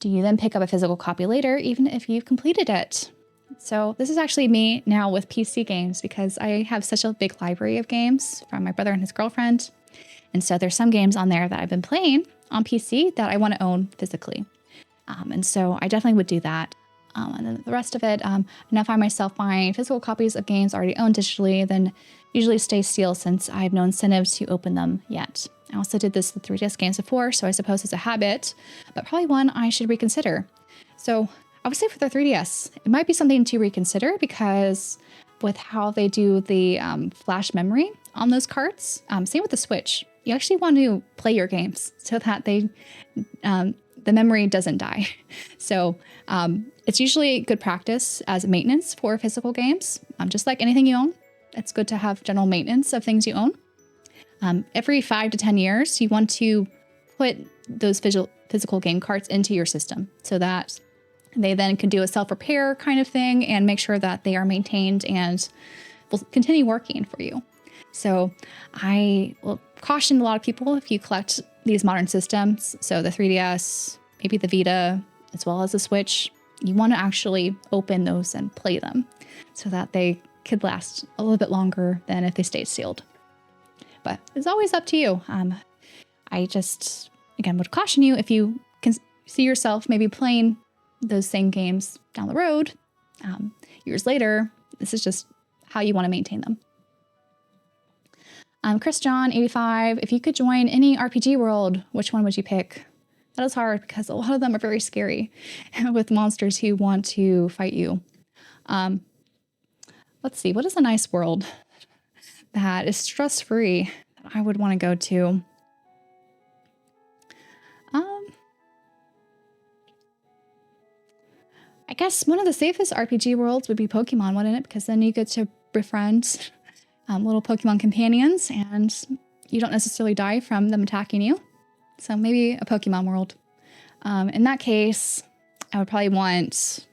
do you then pick up a physical copy later, even if you've completed it? So this is actually me now with PC games, because I have such a big library of games from my brother and his girlfriend. And so there's some games on there that I've been playing on PC that I want to own physically. And so I definitely would do that. And then the rest of it, now I find myself buying physical copies of games already owned digitally, then usually stay sealed since I have no incentive to open them yet. I also did this with 3DS games before, so I suppose it's a habit, but probably one I should reconsider. So I would say for the 3DS, it might be something to reconsider, because with how they do the flash memory on those carts, same with the Switch, you actually want to play your games so that they the memory doesn't die. So it's usually good practice as maintenance for physical games. Just like anything you own, it's good to have general maintenance of things you own. Every 5 to 10 years, you want to put those physical game carts into your system so that they then can do a self-repair kind of thing and make sure that they are maintained and will continue working for you. So I will caution a lot of people, if you collect these modern systems, so the 3DS, maybe the Vita, as well as the Switch, you want to actually open those and play them so that they could last a little bit longer than if they stayed sealed. But it's always up to you. I just, again, would caution you, if you can see yourself maybe playing those same games down the road, years later, this is just how you want to maintain them. Chris John 85, if you could join any RPG world, which one would you pick? That is hard, because a lot of them are very scary with monsters who want to fight you. Let's see, what is a nice world that is stress-free that I would want to go to? I guess one of the safest RPG worlds would be Pokemon, wouldn't it? Because then you get to befriend little Pokemon companions, and you don't necessarily die from them attacking you. So maybe a Pokemon world. In that case, I would probably want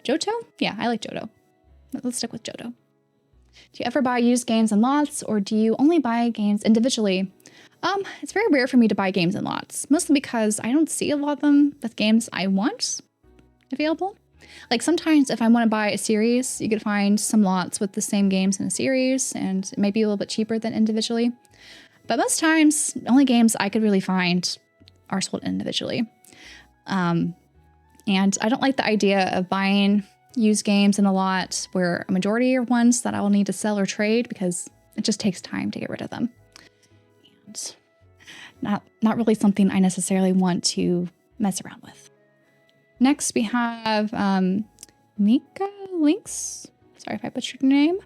Johto? Yeah, I like Johto. Let's stick with Johto. Do you ever buy used games in lots, or do you only buy games individually? It's very rare for me to buy games in lots, mostly because I don't see a lot of them with games I want available. Like sometimes if I want to buy a series, you could find some lots with the same games in a series, and it might be a little bit cheaper than individually. But most times, the only games I could really find are sold individually. And I don't like the idea of buying used games in a lot where a majority are ones that I will need to sell or trade, because it just takes time to get rid of them. And not really something I necessarily want to mess around with. Next, we have Mika Links. Sorry if I butchered your name.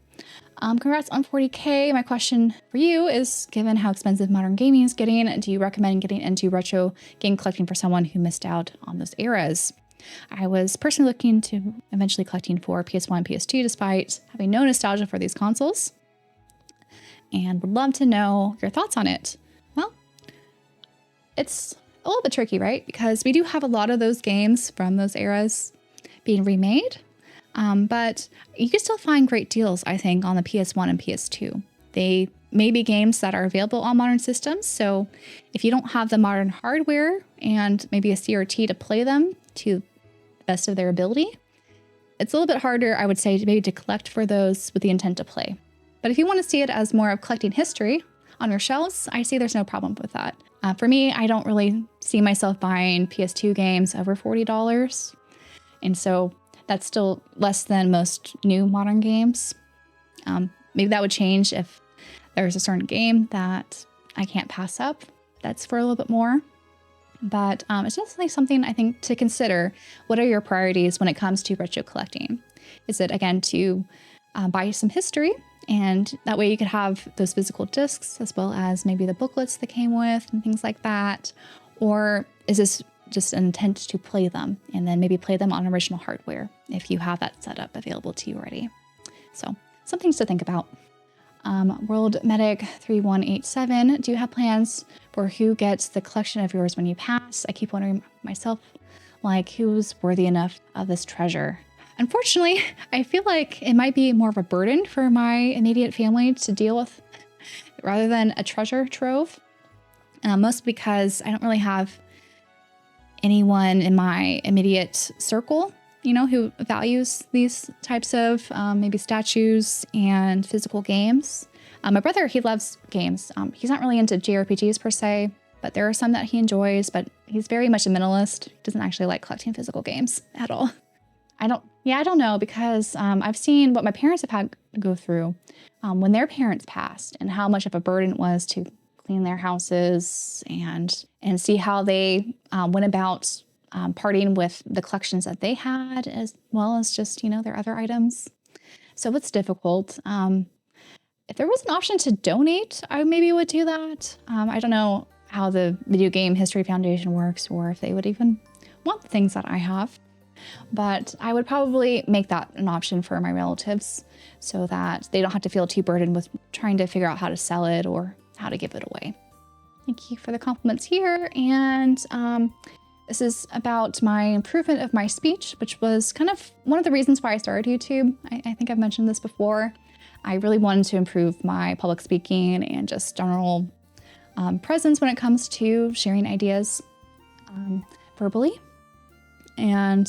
Congrats on 40K. My question for you is, given how expensive modern gaming is getting, do you recommend getting into retro game collecting for someone who missed out on those eras? I was personally looking to eventually collecting for PS1 and PS2 despite having no nostalgia for these consoles, and would love to know your thoughts on it. Well, it's a little bit tricky, right? Because we do have a lot of those games from those eras being remade, but you can still find great deals, I think, on the PS1 and PS2. They may be games that are available on modern systems, so if you don't have the modern hardware and maybe a CRT to play them to the best of their ability, it's a little bit harder, I would say, maybe to collect for those with the intent to play. But if you want to see it as more of collecting history on your shelves, I see there's no problem with that. For me, I don't really see myself buying PS2 games over $40. And so that's still less than most new modern games. Maybe that would change if there's a certain game that I can't pass up that's for a little bit more. But it's definitely something I think to consider. What are your priorities when it comes to retro collecting? Is it, again, to buy some history, and that way you could have those physical discs as well as maybe the booklets that came with and things like that? Or is this just an intent to play them and then maybe play them on original hardware if you have that setup available to you already? So some things to think about. World Medic 3187, do you have plans for who gets the collection of yours when you pass? I keep wondering myself, like, who's worthy enough of this treasure? Unfortunately, I feel like it might be more of a burden for my immediate family to deal with rather than a treasure trove. Mostly because I don't really have anyone in my immediate circle, who values these types of maybe statues and physical games. My brother, he loves games. He's not really into JRPGs per se, but there are some that he enjoys, but he's very much a minimalist. He doesn't actually like collecting physical games at all. I don't know, because I've seen what my parents have had to go through when their parents passed and how much of a burden it was to clean their houses and see how they went about parting with the collections that they had, as well as just, their other items. So it's difficult. If there was an option to donate, I maybe would do that. I don't know how the Video Game History Foundation works, or if they would even want the things that I have. But I would probably make that an option for my relatives so that they don't have to feel too burdened with trying to figure out how to sell it or how to give it away. Thank you for the compliments here. And this is about my improvement of my speech, which was kind of one of the reasons why I started YouTube. I think I've mentioned this before. I really wanted to improve my public speaking and just general presence when it comes to sharing ideas verbally. And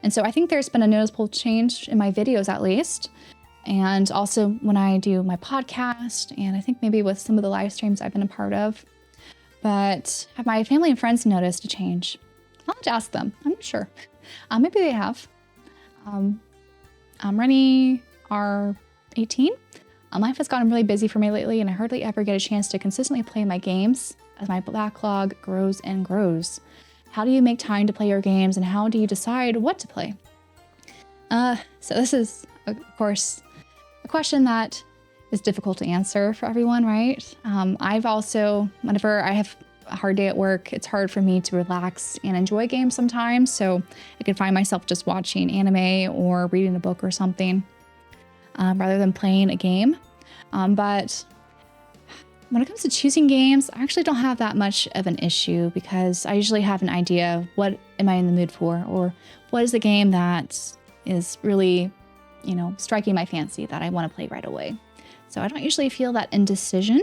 so I think there's been a noticeable change in my videos, at least. And also when I do my podcast, and I think maybe with some of the live streams I've been a part of. But have my family and friends noticed a change? I'll have to ask them. I'm not sure. Maybe they have. Rennie are 18. Life has gotten really busy for me lately, and I hardly ever get a chance to consistently play my games as my backlog grows and grows. How do you make time to play your games, and how do you decide what to play? So this is, of course, a question that is difficult to answer for everyone, right? I've also, whenever I have a hard day at work, it's hard for me to relax and enjoy games sometimes. So I can find myself just watching anime or reading a book or something rather than playing a game. But when it comes to choosing games, I actually don't have that much of an issue, because I usually have an idea of what am I in the mood for, or what is the game that is really, striking my fancy that I want to play right away. So I don't usually feel that indecision.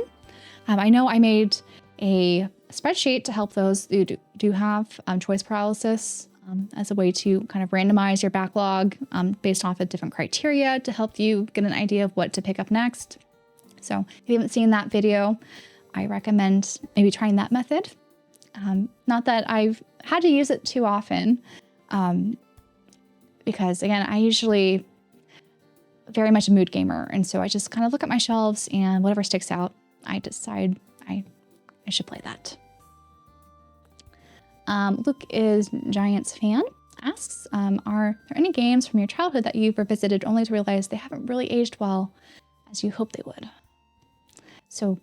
I know I made a spreadsheet to help those who do have choice paralysis as a way to kind of randomize your backlog based off of different criteria to help you get an idea of what to pick up next. So if you haven't seen that video, I recommend maybe trying that method. Not that I've had to use it too often, because again, I usually very much a mood gamer. And so I just kind of look at my shelves, and whatever sticks out, I decide I should play that. Luke is Giants fan, asks, are there any games from your childhood that you've revisited only to realize they haven't really aged well as you hoped they would? So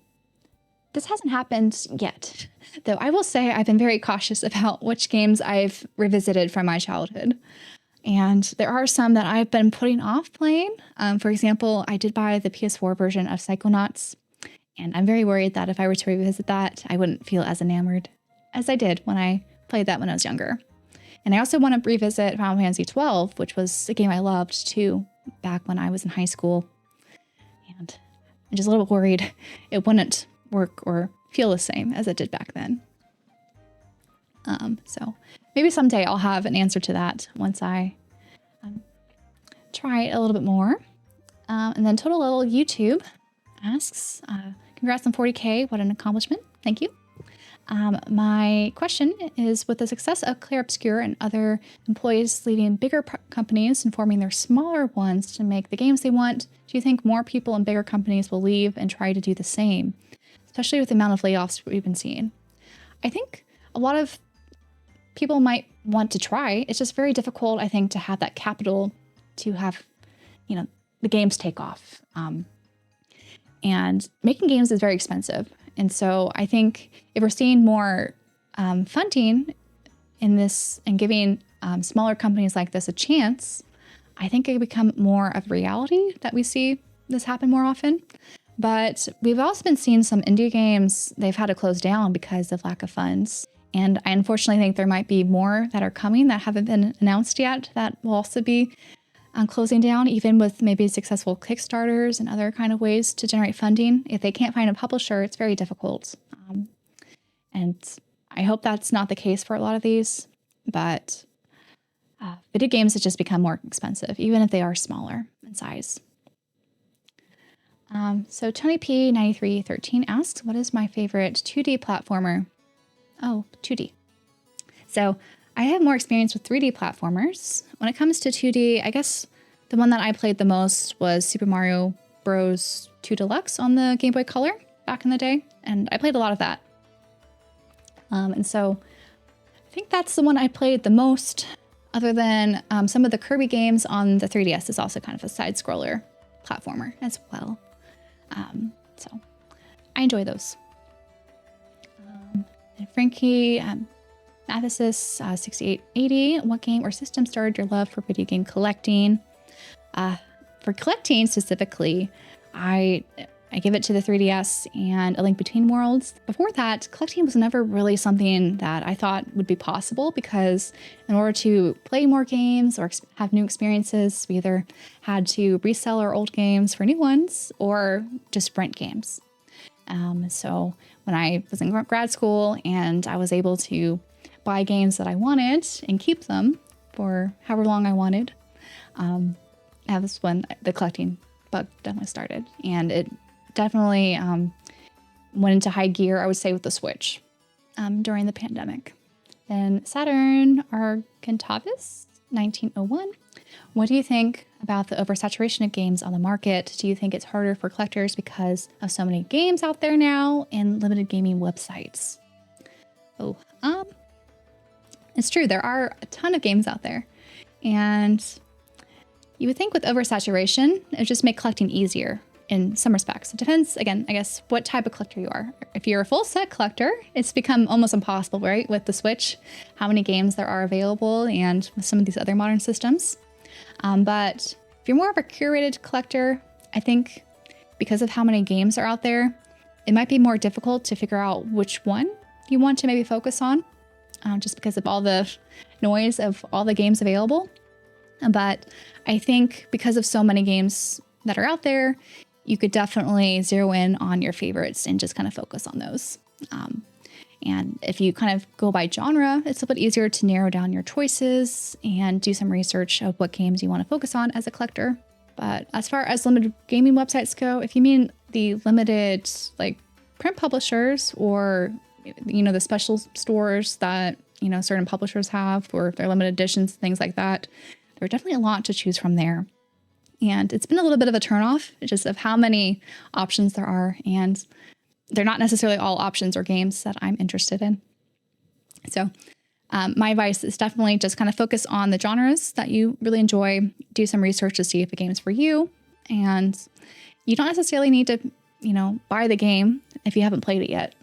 this hasn't happened yet, though I will say I've been very cautious about which games I've revisited from my childhood. And there are some that I've been putting off playing. For example, I did buy the PS4 version of Psychonauts, and I'm very worried that if I were to revisit that, I wouldn't feel as enamored as I did when I played that when I was younger. And I also want to revisit Final Fantasy XII, which was a game I loved too back when I was in high school. And I'm just a little worried it wouldn't work or feel the same as it did back then. So maybe someday I'll have an answer to that once I try it a little bit more. And then Total Level YouTube asks, congrats on 40K. What an accomplishment. Thank you. My question is, with the success of Clair Obscur and other employees leaving bigger companies and forming their smaller ones to make the games they want, do you think more people in bigger companies will leave and try to do the same, especially with the amount of layoffs we've been seeing? I think a lot of people might want to try. It's just very difficult, I think, to have that capital to have, the games take off. And making games is very expensive. And so I think if we're seeing more funding in this and giving smaller companies like this a chance, I think it could become more of a reality that we see this happen more often. But we've also been seeing some indie games, they've had to close down because of lack of funds. And I unfortunately think there might be more that are coming that haven't been announced yet that will also be closing down, even with maybe successful Kickstarters and other kind of ways to generate funding. If they can't find a publisher, it's very difficult. And I hope that's not the case for a lot of these, but video games have just become more expensive, even if they are smaller in size. So Tony P9313 asks, what is my favorite 2D platformer? Oh, 2D. So I have more experience with 3D platformers. When it comes to 2D, I guess the one that I played the most was Super Mario Bros. 2 Deluxe on the Game Boy Color back in the day, and I played a lot of that. And so I think that's the one I played the most, other than some of the Kirby games on the 3DS is also kind of a side-scroller platformer as well. So I enjoy those. And Frankie Mathesis 6880, what game or system started your love for video game collecting? For collecting specifically, I give it to the 3DS and A Link Between Worlds. Before that, collecting was never really something that I thought would be possible, because in order to play more games or have new experiences, we either had to resell our old games for new ones or just rent games. So when I was in grad school and I was able to buy games that I wanted and keep them for however long I wanted, that was when the collecting bug definitely started. And it definitely went into high gear, I would say, with the Switch during the pandemic. Then Saturn Argentavis 1901. What do you think about the oversaturation of games on the market? Do you think it's harder for collectors because of so many games out there now and limited gaming websites? It's true. There are a ton of games out there, and you would think with oversaturation, it would just make collecting easier in some respects. It depends, again, I guess, what type of collector you are. If you're a full set collector, it's become almost impossible, right? With the Switch, how many games there are available and with some of these other modern systems. But if you're more of a curated collector, I think because of how many games are out there, it might be more difficult to figure out which one you want to maybe focus on, just because of all the noise of all the games available. But I think because of so many games that are out there, you could definitely zero in on your favorites and just kind of focus on those. And if you kind of go by genre, it's a bit easier to narrow down your choices and do some research of what games you want to focus on as a collector. But as far as limited gaming websites go, if you mean the limited like print publishers or, the special stores that, certain publishers have, or if they're limited editions, things like that, there are definitely a lot to choose from there. And it's been a little bit of a turnoff just of how many options there are. And they're not necessarily all options or games that I'm interested in. So my advice is definitely just kind of focus on the genres that you really enjoy. Do some research to see if a game is for you. And you don't necessarily need to, buy the game if you haven't played it yet.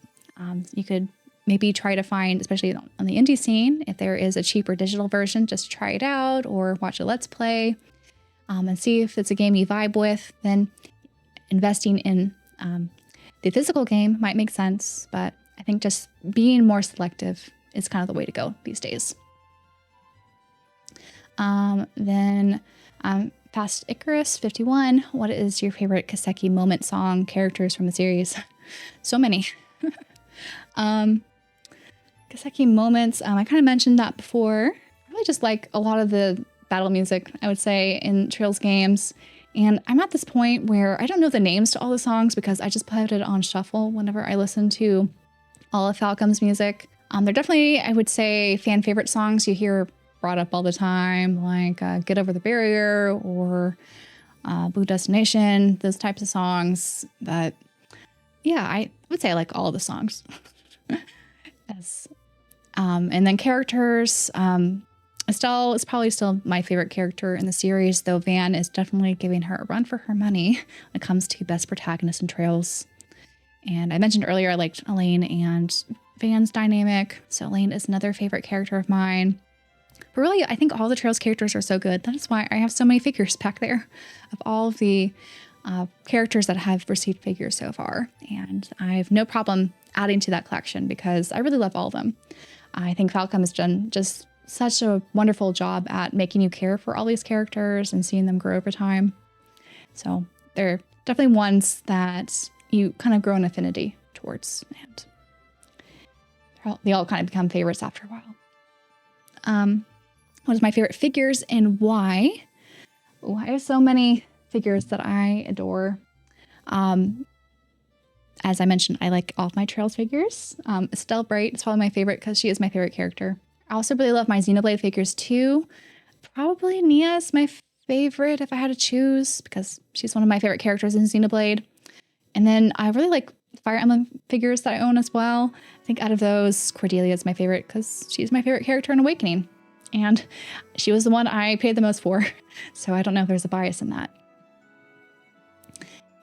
You could maybe try to find, especially on the indie scene, if there is a cheaper digital version, just try it out or watch a Let's Play and see if it's a game you vibe with. Then investing in the physical game might make sense, but I think just being more selective is kind of the way to go these days. Then Fast Icarus 51. What is your favorite Kasseki moment song characters from the series? So many. Kasseki moments. I kind of mentioned that before. I really just like a lot of the battle music, I would say, in Trails games. And I'm at this point where I don't know the names to all the songs because I just put it on shuffle whenever I listen to all of Falcom's music. They're definitely, I would say, fan favorite songs you hear brought up all the time, like Get Over the Barrier or Blue Destination, those types of songs. But yeah, I would say I like all the songs. Yes. And then characters. Estelle is probably still my favorite character in the series, though Van is definitely giving her a run for her money when it comes to best protagonist in Trails. And I mentioned earlier I liked Elaine and Van's dynamic, so Elaine is another favorite character of mine. But really, I think all the Trails characters are so good. That is why I have so many figures back there of all of the characters that have received figures so far. And I have no problem adding to that collection because I really love all of them. I think Falcom has done just such a wonderful job at making you care for all these characters and seeing them grow over time. So they're definitely ones that you kind of grow an affinity towards, and they all kind of become favorites after a while. What is my favorite figures and why? Oh, I have so many figures that I adore. As I mentioned, I like all of my Trails figures. Estelle Bright is probably my favorite because she is my favorite character. I also really love my Xenoblade figures too. Probably Nia is my favorite if I had to choose because she's one of my favorite characters in Xenoblade. And then I really like Fire Emblem figures that I own as well. I think out of those, Cordelia is my favorite because she's my favorite character in Awakening. And she was the one I paid the most for. So I don't know if there's a bias in that.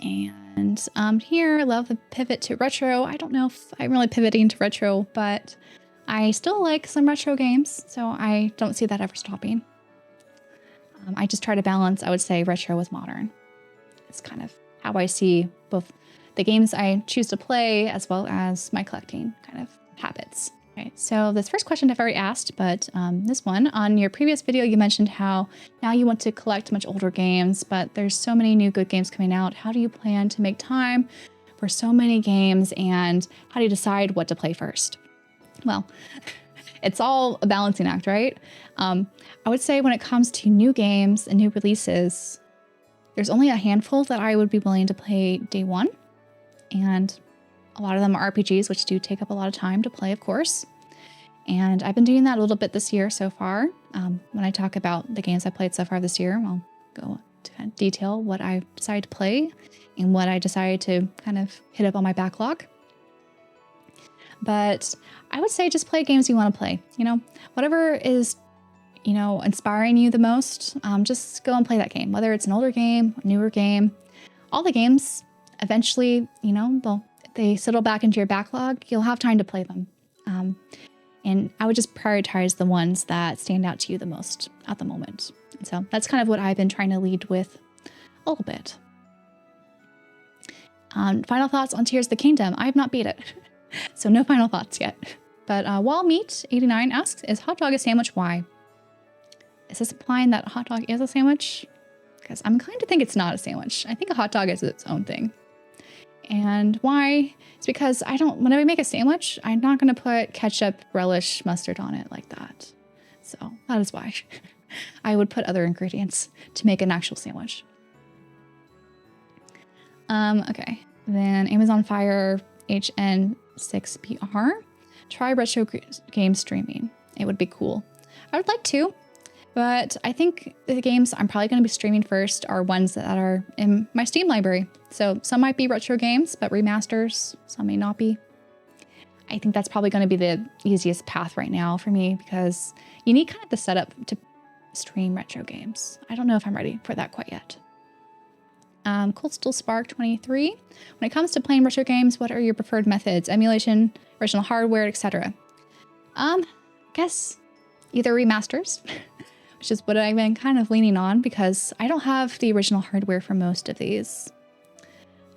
And here, I love the pivot to retro. I don't know if I'm really pivoting to retro, but I still like some retro games, so I don't see that ever stopping. I just try to balance, I would say, retro with modern. It's kind of how I see both the games I choose to play as well as my collecting kind of habits. Okay, so this first question I've already asked, but this one, on your previous video, you mentioned how now you want to collect much older games, but there's so many new good games coming out. How do you plan to make time for so many games, and how do you decide what to play first? Well, it's all a balancing act, right? I would say when it comes to new games and new releases, there's only a handful that I would be willing to play day one. And a lot of them are RPGs, which do take up a lot of time to play, of course. And I've been doing that a little bit this year so far. When I talk about the games I played so far this year, I'll go to kind of detail what I decided to play and what I decided to kind of hit up on my backlog. But I would say just play games you want to play. You know, whatever is, you know, inspiring you the most, just go and play that game. Whether it's an older game, a newer game, all the games, eventually, you know, they settle back into your backlog. You'll have time to play them. And I would just prioritize the ones that stand out to you the most at the moment. And so that's kind of what I've been trying to lead with a little bit. Final thoughts on Tears of the Kingdom. I have not beat it. So no final thoughts yet. But WallMeat89 asks, is hot dog a sandwich? Why? Is this implying that a hot dog is a sandwich? Because I'm inclined to think it's not a sandwich. I think a hot dog is its own thing. And why? It's because when I make a sandwich, I'm not going to put ketchup, relish, mustard on it like that. So that is why I would put other ingredients to make an actual sandwich. Okay. Then Amazon Fire HN6BR. Try retro game streaming. It would be cool. I would like to, but I think the games I'm probably going to be streaming first are ones that are in my Steam library. So some might be retro games, but remasters, some may not be. I think that's probably going to be the easiest path right now for me because you need kind of the setup to stream retro games. I don't know if I'm ready for that quite yet. Coastal Spark 23. When it comes to playing retro games, what are your preferred methods? Emulation, original hardware, etc. Guess either remasters, which is what I've been kind of leaning on because I don't have the original hardware for most of these.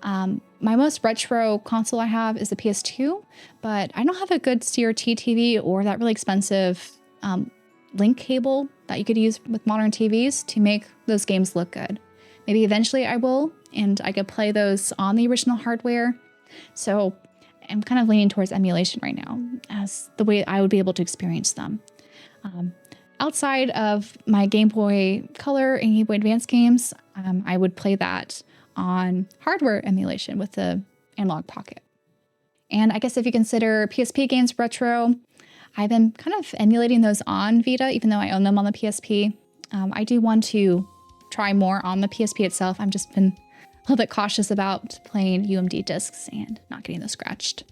My most retro console I have is the PS2, but I don't have a good CRT TV or that really expensive link cable that you could use with modern TVs to make those games look good. Maybe eventually I will, and I could play those on the original hardware. So I'm kind of leaning towards emulation right now as the way I would be able to experience them. outside of my Game Boy Color and Game Boy Advance games, I would play that on hardware emulation with the Analog Pocket. And I guess if you consider PSP games retro, I've been kind of emulating those on Vita, even though I own them on the PSP. I do want to try more on the PSP itself. I've just been a little bit cautious about playing UMD discs and not getting those scratched.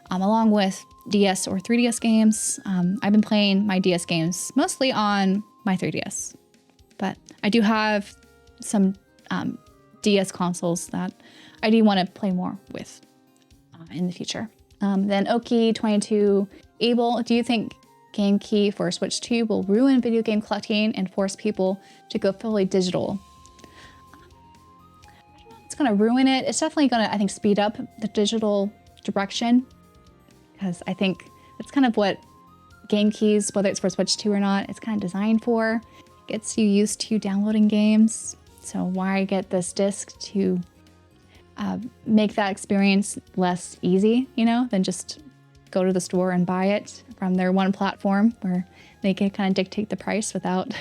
Along with DS or 3DS games, I've been playing my DS games mostly on my 3DS. But I do have some DS consoles that I do want to play more with in the future. Then Oki22 Able, do you think Game Key for Switch 2 will ruin video game collecting and force people to go fully digital? I don't know if it's going to ruin it. It's definitely going to, I think, speed up the digital direction, because I think that's kind of what Game Keys, whether it's for Switch 2 or not, it's kind of designed for. It gets you used to downloading games. So why get this disc to make that experience less easy, than just go to the store and buy it from their one platform where they can kind of dictate the price without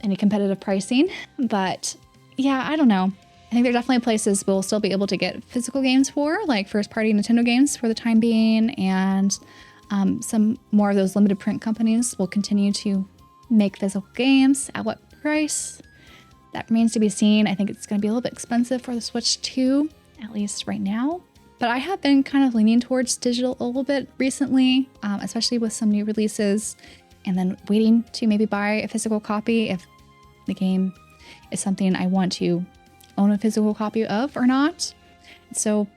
any competitive pricing. But yeah, I don't know. I think there are definitely places we'll still be able to get physical games for, like first-party Nintendo games for the time being, and some more of those limited print companies will continue to make physical games. At what price? That remains to be seen. I think it's going to be a little bit expensive for the Switch 2, at least right now. But I have been kind of leaning towards digital a little bit recently, especially with some new releases, and then waiting to maybe buy a physical copy if the game is something I want to own a physical copy of or not. So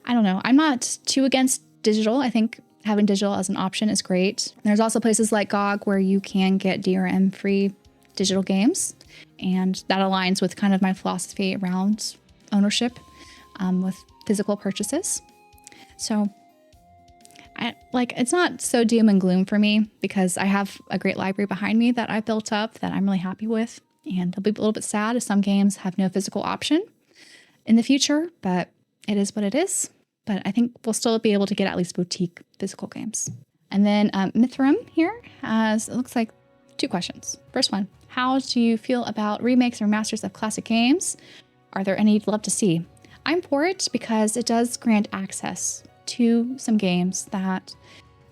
I don't know. I'm not too against digital. I think having digital as an option is great. There's also places like GOG where you can get DRM-free digital games, and that aligns with kind of my philosophy around ownership with physical purchases. So it's not so doom and gloom for me, because I have a great library behind me that I built up that I'm really happy with. And it'll be a little bit sad if some games have no physical option in the future, but it is what it is. But I think we'll still be able to get at least boutique physical games. And then Mithram here has, it looks like, 2 questions. First one, how do you feel about remakes or remasters of classic games? Are there any you'd love to see? I'm for it because it does grant access to some games that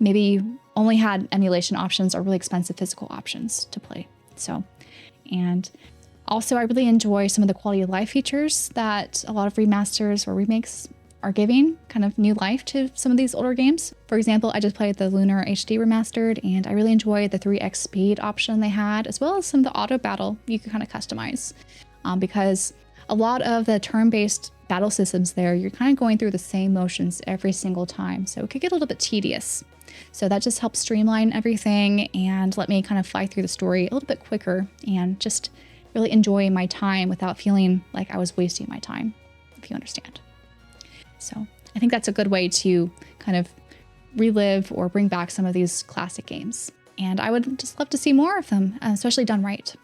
maybe only had emulation options or really expensive physical options to play. And also I really enjoy some of the quality of life features that a lot of remasters or remakes are giving kind of new life to some of these older games. For example, I just played the Lunar HD Remastered, and I really enjoyed the 3x speed option they had, as well as some of the auto battle you could kind of customize. Because a lot of the turn-based battle systems there, you're kind of going through the same motions every single time, so it could get a little bit tedious. So that just helps streamline everything and let me kind of fly through the story a little bit quicker and just really enjoy my time without feeling like I was wasting my time, if you understand. So I think that's a good way to kind of relive or bring back some of these classic games. And I would just love to see more of them, especially done right.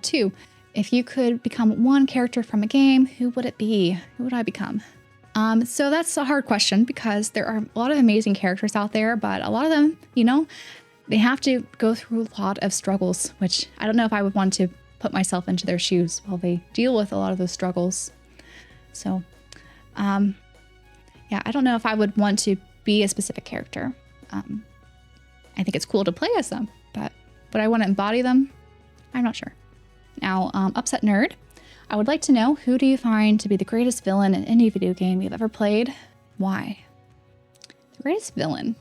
2, if you could become one character from a game, who would it be? Who would I become? So that's a hard question, because there are a lot of amazing characters out there, but a lot of them, they have to go through a lot of struggles, which I don't know if I would want to put myself into their shoes while they deal with a lot of those struggles. So, yeah, I don't know if I would want to be a specific character. I think it's cool to play as them, but would I want to embody them? I'm not sure. Now, Upset Nerd, I would like to know, who do you find to be the greatest villain in any video game you've ever played? Why? The greatest villain?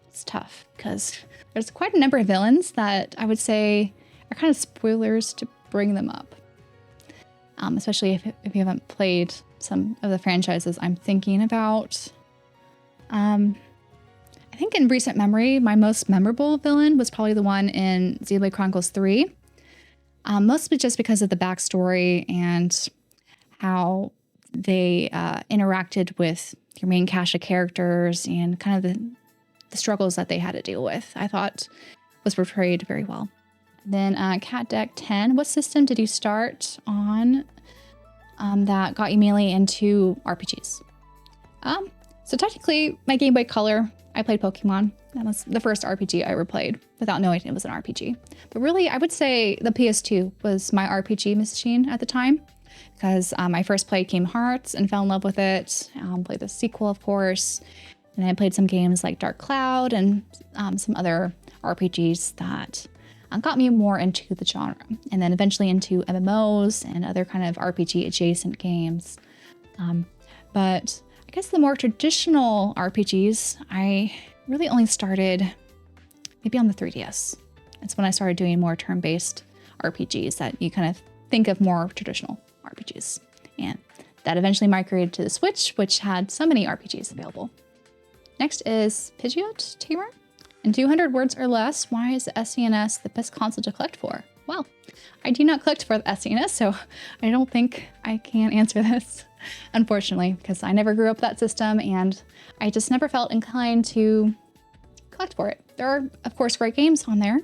It's tough, because there's quite a number of villains that I would say are kind of spoilers to bring them up. Especially if you haven't played some of the franchises I'm thinking about. I think in recent memory, my most memorable villain was probably the one in Xenoblade Chronicles 3. Mostly just because of the backstory and how they interacted with your main cast of characters and kind of the struggles that they had to deal with. I thought was portrayed very well. Then Cat Deck 10, what system did you start on that got you mainly into RPGs? So technically, my Game Boy Color, I played Pokemon. That was the first RPG I ever played without knowing it was an RPG. But really, I would say the PS2 was my RPG machine at the time, because I first played Kingdom Hearts and fell in love with it. Played the sequel, of course. And I played some games like Dark Cloud and some other RPGs that got me more into the genre. And then eventually into MMOs and other kind of RPG adjacent games. But I guess the more traditional RPGs, I really only started maybe on the 3DS. It's when I started doing more turn-based RPGs that you kind of think of more traditional RPGs. And that eventually migrated to the Switch, which had so many RPGs available. Next is Pidgeot Tamer. In 200 words or less, why is the SNES the best console to collect for? Well, I do not collect for the SNES, so I don't think I can answer this, unfortunately, because I never grew up with that system and I just never felt inclined to collect for it. There are, of course, great games on there.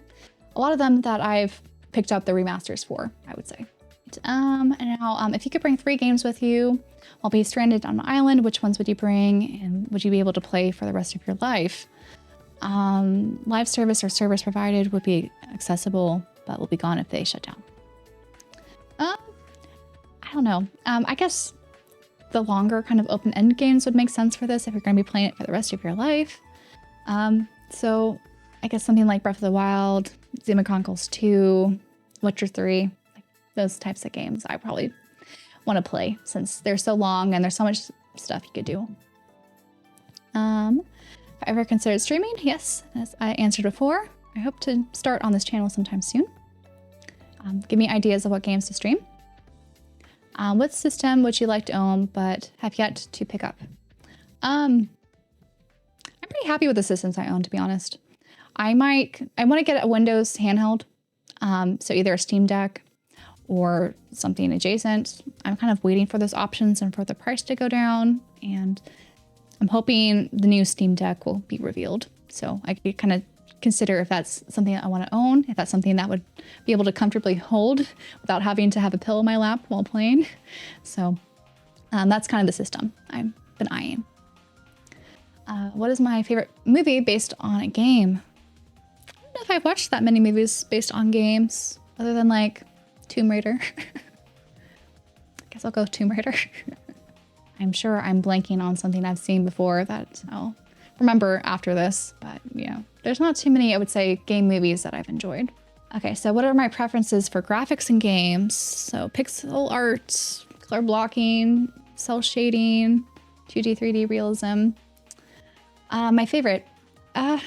A lot of them that I've picked up the remasters for, I would say. And now, if you could bring 3 games with you while being stranded on an island, which ones would you bring and would you be able to play for the rest of your life? Live service or service provided would be accessible, but will be gone if they shut down. I don't know. I guess the longer kind of open-end games would make sense for this if you're going to be playing it for the rest of your life. So I guess something like Breath of the Wild, Xenoblade Chronicles 2, Witcher 3, like those types of games I probably want to play since they're so long and there's so much stuff you could do. If I ever considered streaming, yes, as I answered before, I hope to start on this channel sometime soon. Give me ideas of what games to stream. What system would you like to own but have yet to pick up? I'm pretty happy with the systems I own, to be honest. I want to get a Windows handheld, so either a Steam Deck or something adjacent. I'm kind of waiting for those options and for the price to go down, and I'm hoping the new Steam Deck will be revealed. So I could kind of consider if that's something that I want to own, if that's something that would be able to comfortably hold without having to have a pillow in my lap while playing. So that's kind of the system I've been eyeing. What is my favorite movie based on a game? I don't know if I've watched that many movies based on games, other than like Tomb Raider. I guess I'll go Tomb Raider. I'm sure I'm blanking on something I've seen before that I'll remember after this, but yeah, there's not too many, I would say, game movies that I've enjoyed. Okay, so what are my preferences for graphics in games? So pixel art, color blocking, cell shading, 2D, 3D realism. My favorite, I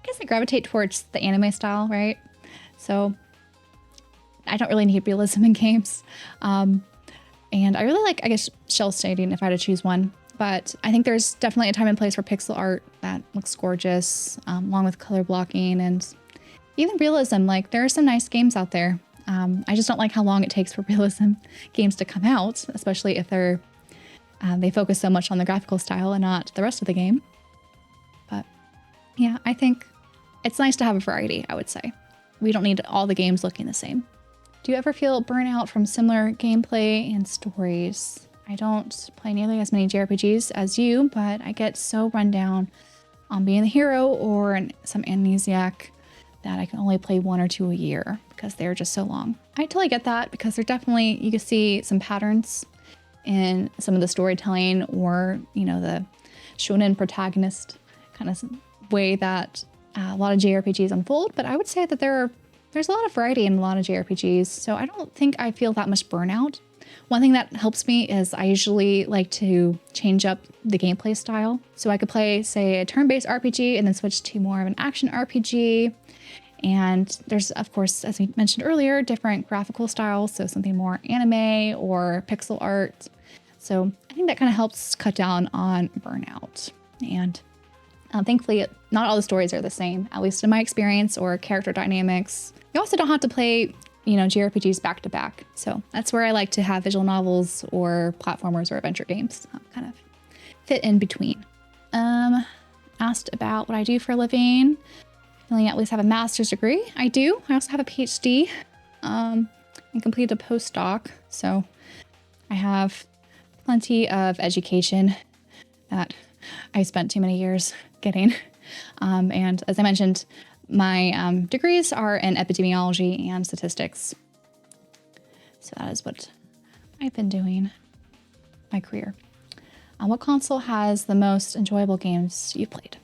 guess I gravitate towards the anime style, right? So I don't really need realism in games. And I really like, I guess, cell shading if I had to choose one. But I think there's definitely a time and place for pixel art that looks gorgeous, along with color blocking and even realism. Like, there are some nice games out there. I just don't like how long it takes for realism games to come out, especially if they focus so much on the graphical style and not the rest of the game. But yeah, I think it's nice to have a variety, I would say. We don't need all the games looking the same. Do you ever feel burnout from similar gameplay and stories? I don't play nearly as many JRPGs as you, but I get so run down on being the hero or some amnesiac that I can only play 1 or 2 a year because they're just so long. I totally get that because they're definitely, you can see some patterns in some of the storytelling or, you know, the shonen protagonist kind of way that a lot of JRPGs unfold. But I would say that there's a lot of variety in a lot of JRPGs, so I don't think I feel that much burnout. One thing that helps me is I usually like to change up the gameplay style. So I could play, say, a turn-based RPG and then switch to more of an action RPG. And there's, of course, as we mentioned earlier, different graphical styles. So something more anime or pixel art. So I think that kind of helps cut down on burnout. And thankfully, not all the stories are the same, at least in my experience, or character dynamics. You also don't have to play, you know, JRPGs back to back. So that's where I like to have visual novels or platformers or adventure games kind of fit in between. Asked about what I do for a living. Feeling at least have a master's degree. I do. I also have a PhD and completed a postdoc. So I have plenty of education that I spent too many years getting. And as I mentioned, my degrees are in epidemiology and statistics. So that is what I've been doing my career. What console has the most enjoyable games you've played?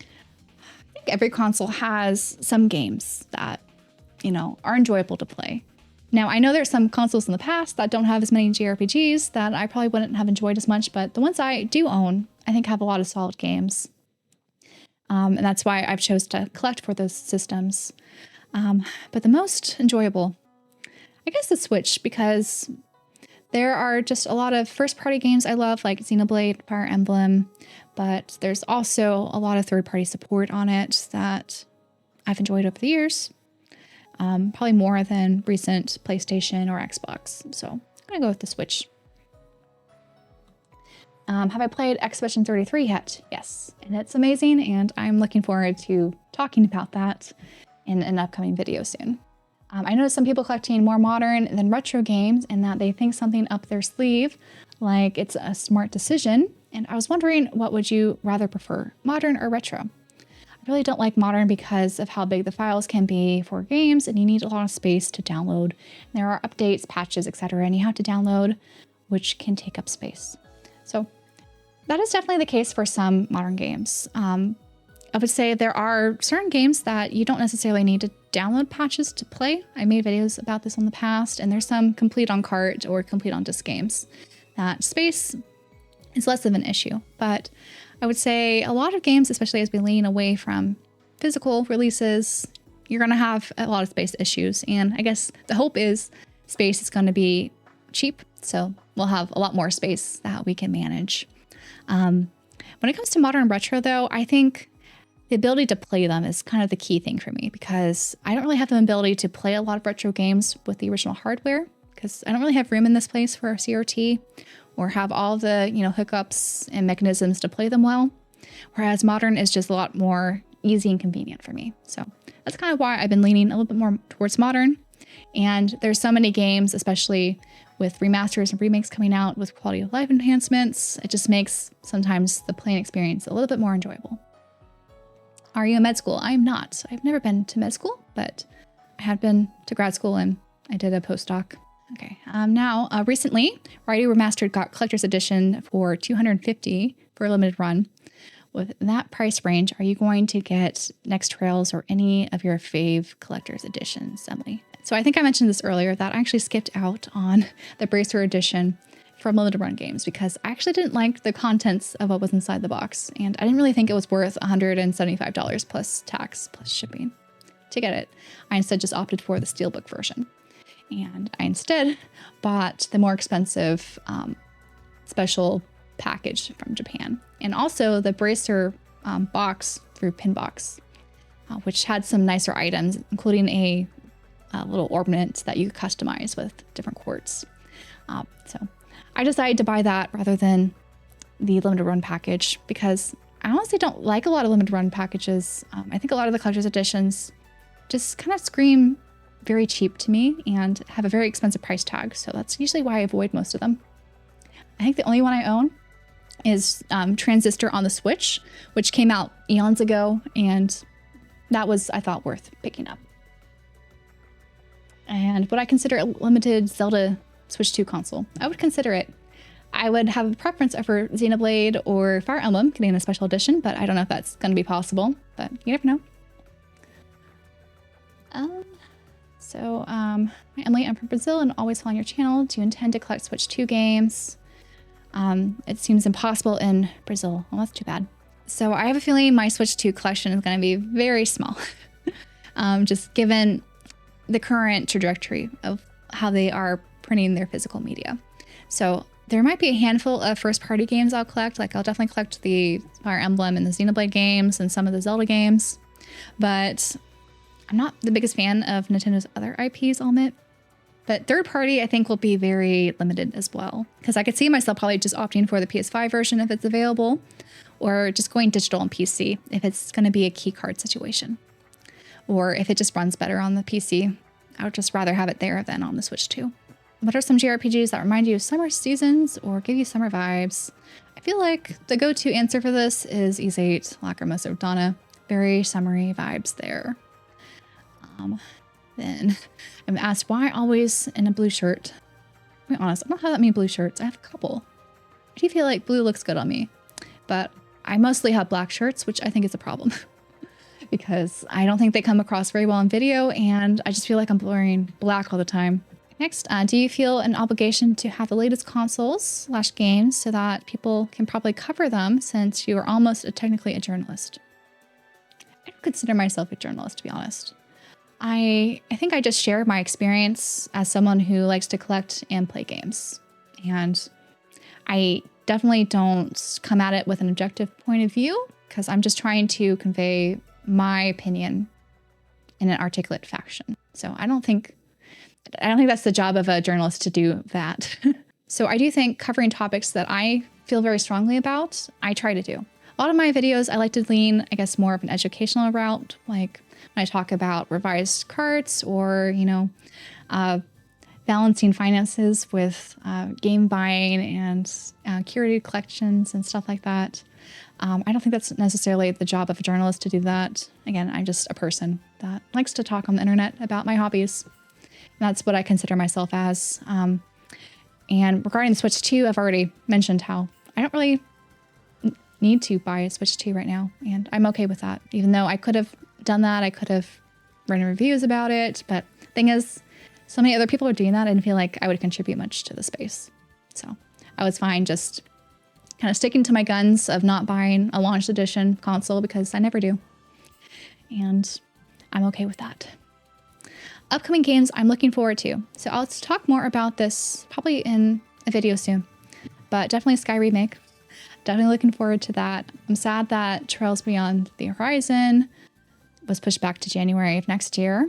I think every console has some games that, are enjoyable to play. Now, I know there's some consoles in the past that don't have as many JRPGs that I probably wouldn't have enjoyed as much, but the ones I do own, I think have a lot of solid games. And that's why I've chose to collect for those systems. But the most enjoyable, I guess the Switch, because there are just a lot of first-party games I love, like Xenoblade, Fire Emblem, but there's also a lot of third-party support on it that I've enjoyed over the years. Probably more than recent PlayStation or Xbox. So I'm gonna go with the Switch. Have I played Expedition 33 yet? Yes, and it's amazing, and I'm looking forward to talking about that in an upcoming video soon. I noticed some people collecting more modern than retro games and that they think something up their sleeve, like it's a smart decision. And I was wondering, what would you rather prefer, modern or retro? I really don't like modern because of how big the files can be for games, and you need a lot of space to download. There are updates, patches, etc., and you have to download, which can take up space. So that is definitely the case for some modern games. I would say there are certain games that you don't necessarily need to download patches to play. I made videos about this in the past, and there's some complete on cart or complete on disc games that space is less of an issue. But I would say a lot of games, especially as we lean away from physical releases, you're going to have a lot of space issues. And I guess the hope is space is going to be cheap, so we'll have a lot more space that we can manage. When it comes to modern and retro, though, I think the ability to play them is kind of the key thing for me, because I don't really have the ability to play a lot of retro games with the original hardware, because I don't really have room in this place for a CRT or have all the, hookups and mechanisms to play them well. Whereas modern is just a lot more easy and convenient for me. So that's kind of why I've been leaning a little bit more towards modern. And there's so many games, especially with remasters and remakes coming out with quality of life enhancements, it just makes sometimes the playing experience a little bit more enjoyable. Are you in med school? I am not. I've never been to med school, but I have been to grad school and I did a postdoc. Okay, now recently, Righty Remastered got collector's edition for $250 for a limited run. With that price range, are you going to get Next Trails or any of your fave collector's editions, Emily? So I think I mentioned this earlier that I actually skipped out on the Bracer edition from limited run games because I actually didn't like the contents of what was inside the box, and I didn't really think it was worth $175 plus tax plus shipping to get it. I instead just opted for the Steelbook version. And I instead bought the more expensive special package from Japan. And also the Bracer box through Pinbox, which had some nicer items, including a little ornament that you could customize with different quartz. So I decided to buy that rather than the limited run package because I honestly don't like a lot of limited run packages. I think a lot of the collector's editions just kind of scream very cheap to me and have a very expensive price tag. So that's usually why I avoid most of them. I think the only one I own is Transistor on the Switch, which came out eons ago, and that was, I thought, worth picking up. And would I consider a limited Zelda Switch 2 console? I would consider it. I would have a preference over Xenoblade or Fire Emblem getting a special edition, but I don't know if that's going to be possible, but you never know. Emily, I'm from Brazil and always following your channel. Do you intend to collect Switch 2 games? It seems impossible in Brazil. Well, that's too bad. So I have a feeling my Switch 2 collection is going to be very small, just given the current trajectory of how they are printing their physical media. So there might be a handful of first-party games I'll collect. Like I'll definitely collect the Fire Emblem and the Xenoblade games and some of the Zelda games, but I'm not the biggest fan of Nintendo's other IPs, I'll admit. But third party, I think, will be very limited as well. Because I could see myself probably just opting for the PS5 version if it's available, or just going digital on PC if it's going to be a key card situation. Or if it just runs better on the PC, I would just rather have it there than on the Switch 2. what are some JRPGs that remind you of summer seasons or give you summer vibes? I feel like the go-to answer for this is Ys 8, Lacrimosa of Donna. Very summery vibes there. Then I'm asked why always in a blue shirt. To be honest, I don't have that many blue shirts. I have a couple. I do feel like blue looks good on me, but I mostly have black shirts, which I think is a problem because I don't think they come across very well in video, and I just feel like I'm wearing black all the time. Next, do you feel an obligation to have the latest consoles/games so that people can probably cover them since you are almost technically a journalist? I don't consider myself a journalist, to be honest. I think I just share my experience as someone who likes to collect and play games. And I definitely don't come at it with an objective point of view because I'm just trying to convey my opinion in an articulate fashion. So I don't think that's the job of a journalist to do that. So I do think covering topics that I feel very strongly about, I try to do. A lot of my videos, I like to lean, I guess, more of an educational route, like when I talk about revised carts or, balancing finances with game buying and curated collections and stuff like that. I don't think that's necessarily the job of a journalist to do that. Again, I'm just a person that likes to talk on the internet about my hobbies. And that's what I consider myself as. And regarding the Switch 2, I've already mentioned how I don't really need to buy a Switch 2 right now. And I'm okay with that. Even though I could have done that, I could have written reviews about it. But the thing is, so many other people are doing that. I didn't feel like I would contribute much to the space. So I was fine just kind of sticking to my guns of not buying a launch edition console because I never do. And I'm okay with that. Upcoming games I'm looking forward to. So I'll talk more about this probably in a video soon, but definitely Sky Remake. Definitely looking forward to that. I'm sad that Trails Beyond the Horizon was pushed back to January of next year,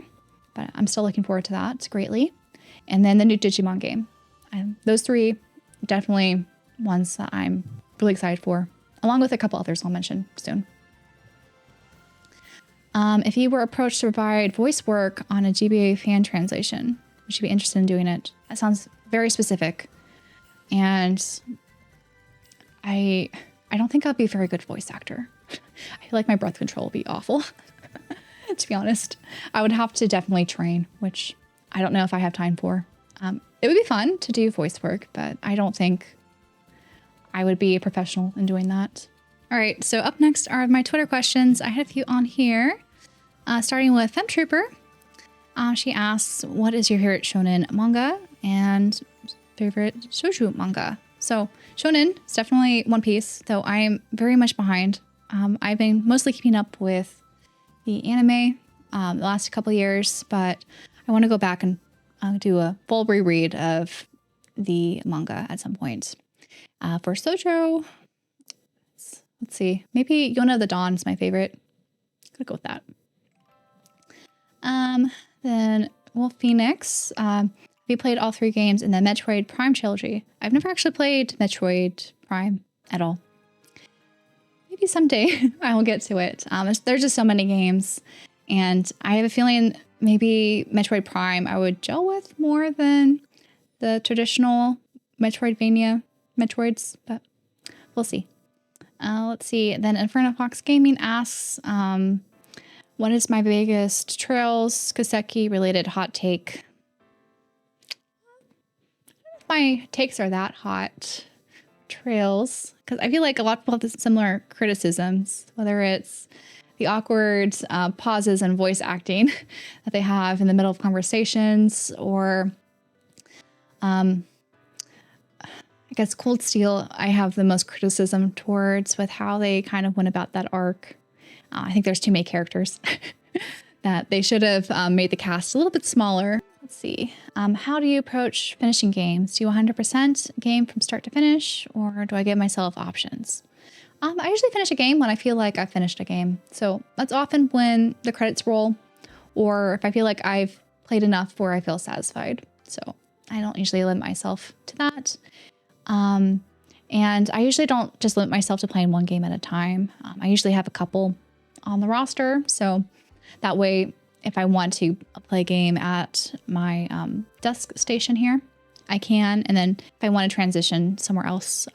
but I'm still looking forward to that greatly. And then the new Digimon game. And those three definitely ones that I'm really excited for, along with a couple others I'll mention soon. If you were approached to provide voice work on a GBA fan translation, would you be interested in doing it? That sounds very specific. And I don't think I'll be a very good voice actor. I feel like my breath control will be awful, to be honest. I would have to definitely train, which I don't know if I have time for. It would be fun to do voice work, but I don't think I would be a professional in doing that. All right, so up next are my Twitter questions. I had a few on here, starting with FemTrooper. She asks, what is your favorite shonen manga and favorite shoujo manga? So shonen is definitely One Piece, though I am very much behind. I've been mostly keeping up with the anime the last couple of years, but I want to go back and do a full reread of the manga at some point. For shoujo, let's see, maybe Yona of the Dawn is my favorite. Gonna go with that. Then Wolf Phoenix. We played all three games in the Metroid Prime trilogy. I've never actually played Metroid Prime at all. Maybe someday I will get to it. There's just so many games, and I have a feeling maybe Metroid Prime I would gel with more than the traditional Metroidvania Metroids, but we'll see. Let's see. Then Inferno Fox Gaming asks, what is my biggest Trails Kasseki related hot take? My takes are that hot. Trails, because I feel like a lot of people have similar criticisms, whether it's the awkward pauses and voice acting that they have in the middle of conversations, or I guess Cold Steel I have the most criticism towards with how they kind of went about that arc. I think there's too many characters that they should have made the cast a little bit smaller. Let's see. How do you approach finishing games? Do you 100% game from start to finish, or do I give myself options? I usually finish a game when I feel like I've finished a game. So that's often when the credits roll, or if I feel like I've played enough where I feel satisfied. So I don't usually limit myself to that. And I usually don't just limit myself to playing one game at a time. I usually have a couple on the roster. So that way, if I want to play a game at my desk station here, I can. And then if I want to transition somewhere else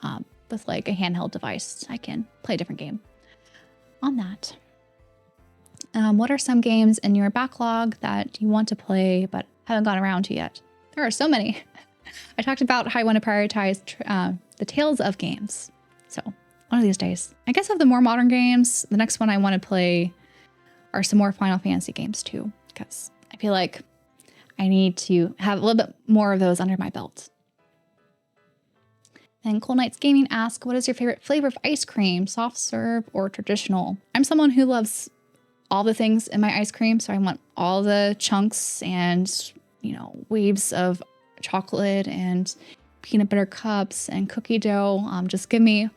with like a handheld device, I can play a different game on that. What are some games in your backlog that you want to play but haven't gotten around to yet? There are so many. I talked about how I want to prioritize the Tales of games. So one of these days, I guess of the more modern games, the next one I want to play are some more Final Fantasy games too, because I feel like I need to have a little bit more of those under my belt. Then Cold Nights Gaming asks, what is your favorite flavor of ice cream, soft serve or traditional? I'm someone who loves all the things in my ice cream, so I want all the chunks and, you know, waves of chocolate and peanut butter cups and cookie dough. Just give me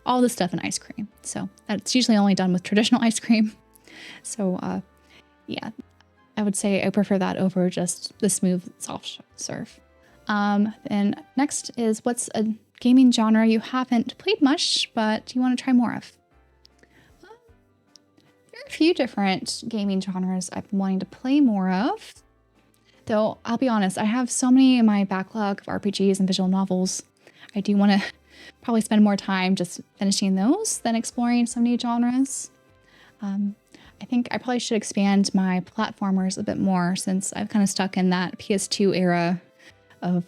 all the stuff in ice cream. So that's usually only done with traditional ice cream. So yeah, I would say I prefer that over just the smooth soft serve. And next is, what's a gaming genre you haven't played much but you want to try more of? There are a few different gaming genres I've been wanting to play more of. Though, I'll be honest, I have so many in my backlog of RPGs and visual novels. I do want to probably spend more time just finishing those than exploring some new genres. I think I probably should expand my platformers a bit more, since I've kind of stuck in that PS2 era of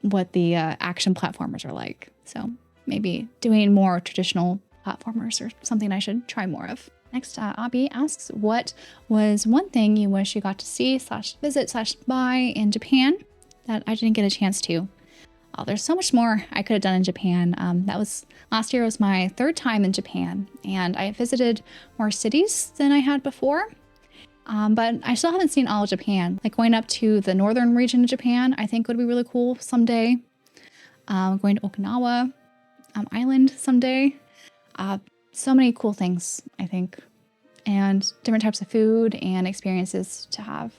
what the action platformers are like. So maybe doing more traditional platformers or something I should try more of. Next, Abby asks, what was one thing you wish you got to see / visit / buy in Japan that I didn't get a chance to? Oh, there's so much more I could have done in Japan. Last year was my 3rd time in Japan, and I visited more cities than I had before. But I still haven't seen all of Japan. Like going up to the northern region of Japan, I think would be really cool someday. Going to Okinawa Island someday. So many cool things, I think, and different types of food and experiences to have.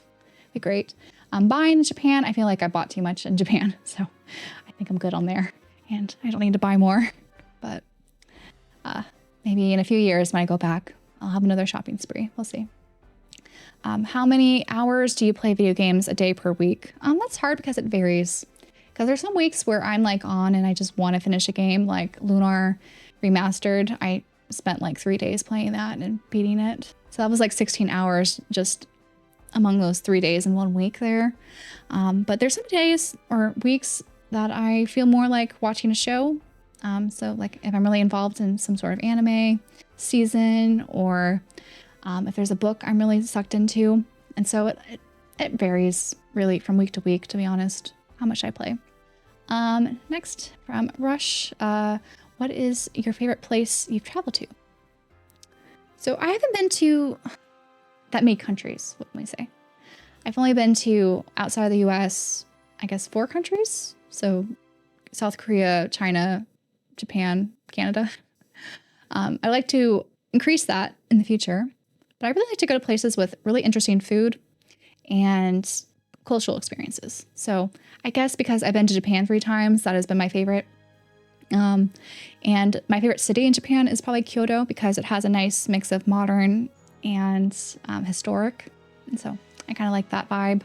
Be great. Buying in Japan, I feel like I bought too much in Japan, so I think I'm good on there, and I don't need to buy more. But maybe in a few years when I go back, I'll have another shopping spree. We'll see. How many hours do you play video games a day per week? That's hard because it varies. Because there's some weeks where I'm like on and I just want to finish a game, like Lunar Remastered. I spent like 3 days playing that and beating it. So that was like 16 hours just among those 3 days in 1 week there. But there's some days or weeks that I feel more like watching a show. So like if I'm really involved in some sort of anime season, or if there's a book I'm really sucked into. And so it varies really from week to week, to be honest, how much I play. Next from Rush, what is your favorite place you've traveled to? So I haven't been to that many countries, what can we say? I've only been to, outside of the US, I guess 4 countries. So South Korea, China, Japan, Canada. I'd like to increase that in the future, but I really like to go to places with really interesting food and cultural experiences. So I guess because I've been to Japan 3 times, that has been my favorite. And my favorite city in Japan is probably Kyoto, because it has a nice mix of modern and historic. And so I kind of like that vibe,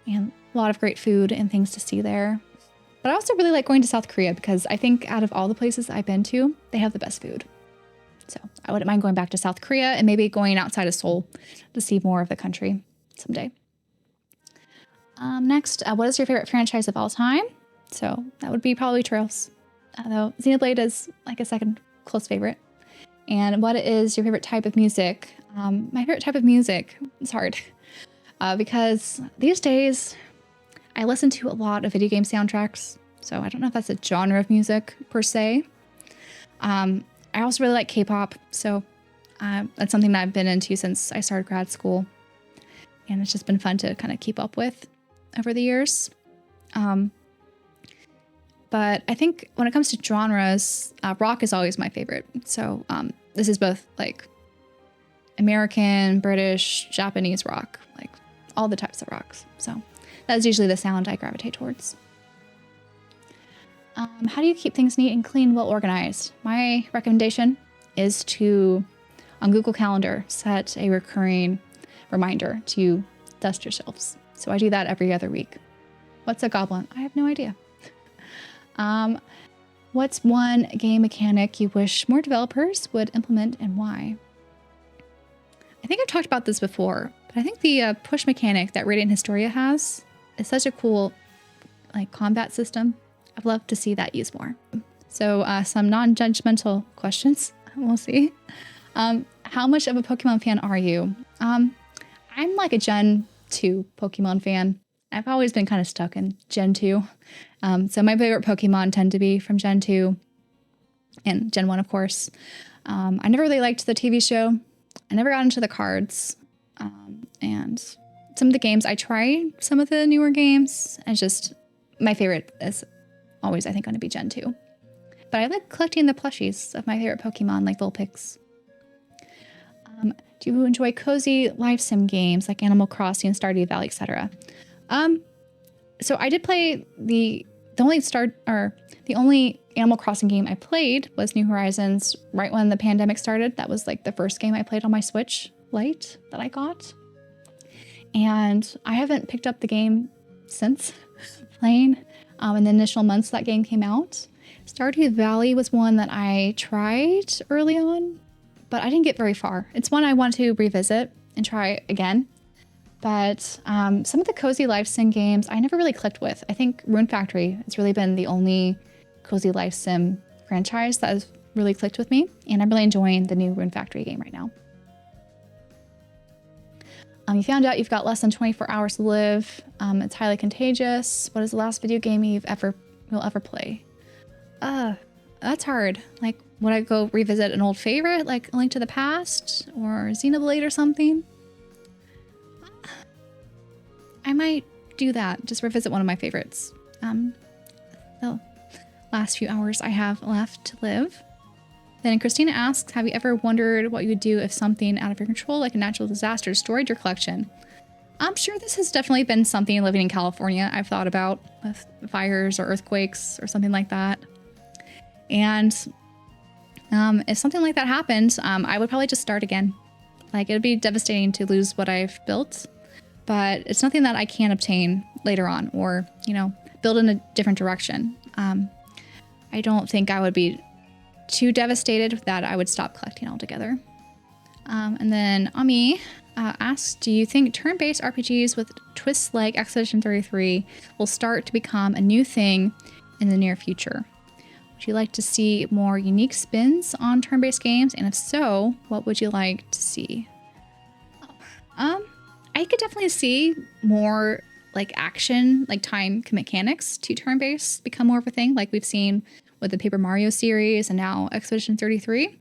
and a lot of great food and things to see there. But I also really like going to South Korea, because I think out of all the places I've been to, they have the best food. So I wouldn't mind going back to South Korea and maybe going outside of Seoul to see more of the country someday. Next, what is your favorite franchise of all time? So that would be probably Trails, though Xenoblade is like a second close favorite. And what is your favorite type of music? My favorite type of music is hard, because these days I listen to a lot of video game soundtracks. So I don't know if that's a genre of music per se. I also really like K-pop, so that's something that I've been into since I started grad school, and it's just been fun to kind of keep up with over the years. But I think when it comes to genres, rock is always my favorite. So this is both like American, British, Japanese rock, like all the types of rocks. So that's usually the sound I gravitate towards. How do you keep things neat and clean, well organized? My recommendation is to, on Google Calendar, set a recurring reminder to dust your shelves. So I do that every other week. What's a goblin? I have no idea. What's one game mechanic you wish more developers would implement and why? I think I've talked about this before, but I think the push mechanic that Radiant Historia has is such a cool like combat system. I'd love to see that used more. So some non-judgmental questions. We'll see. How much of a Pokemon fan are you? I'm like a Gen 2 Pokemon fan. I've always been kind of stuck in Gen 2. So my favorite Pokemon tend to be from Gen 2 and Gen 1, of course. I never really liked the TV show. I never got into the cards. And some of the games, I tried some of the newer games. And just my favorite is always, I think, going to be Gen 2. But I like collecting the plushies of my favorite Pokemon, like Vulpix. Do you enjoy cozy live sim games like Animal Crossing, Stardew Valley, etc.? So I did play the only Animal Crossing game I played was New Horizons right when the pandemic started. That was like the first game I played on my Switch Lite that I got. And I haven't picked up the game since playing in the initial months that game came out. Stardew Valley was one that I tried early on, but I didn't get very far. It's one I want to revisit and try again. But some of the cozy life sim games I never really clicked with. I think Rune Factory has really been the only cozy life sim franchise that has really clicked with me. And I'm really enjoying the new Rune Factory game right now. You found out you've got less than 24 hours to live. It's highly contagious. What is the last video game you'll ever play? That's hard. Like, would I go revisit an old favorite, like A Link to the Past or Xenoblade or something? I might do that. Just revisit one of my favorites. The last few hours I have left to live. Then Christina asks, have you ever wondered what you would do if something out of your control, like a natural disaster, destroyed your collection? I'm sure this has definitely been something living in California I've thought about with fires or earthquakes or something like that. And if something like that happened, I would probably just start again. Like, it would be devastating to lose what I've built, but it's nothing that I can't obtain later on or, build in a different direction. I don't think I would be too devastated that I would stop collecting altogether. And then Ami asks, do you think turn-based RPGs with twists like Expedition 33 will start to become a new thing in the near future? Would you like to see more unique spins on turn-based games? And if so, what would you like to see? I could definitely see more like action, like time mechanics to turn-based become more of a thing, like we've seen with the Paper Mario series and now Expedition 33.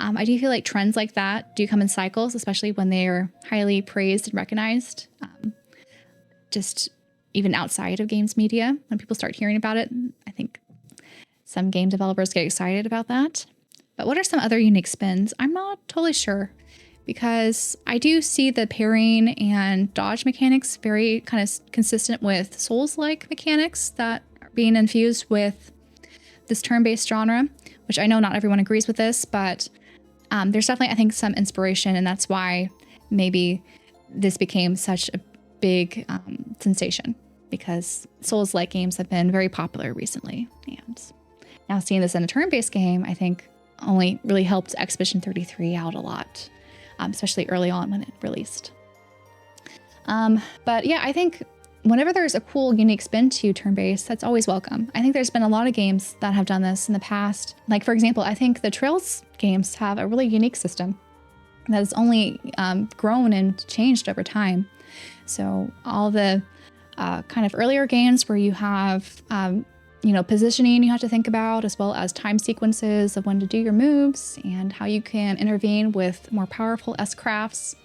I do feel like trends like that do come in cycles, especially when they are highly praised and recognized, just even outside of games media. When people start hearing about it, I think some game developers get excited about that. But what are some other unique spins? I'm not totally sure, because I do see the parrying and dodge mechanics very kind of consistent with Souls-like mechanics that are being infused with this turn-based genre, which I know not everyone agrees with this, but there's definitely, I think, some inspiration, and that's why maybe this became such a big sensation, because Souls-like games have been very popular recently. And now seeing this in a turn-based game, I think only really helped Expedition 33 out a lot, especially early on when it released. But yeah, I think whenever there's a cool, unique spin to turn-based, that's always welcome. I think there's been a lot of games that have done this in the past. Like, for example, I think the Trails games have a really unique system that has only grown and changed over time. So all the kind of earlier games where you have, positioning you have to think about, as well as time sequences of when to do your moves and how you can intervene with more powerful S-crafts,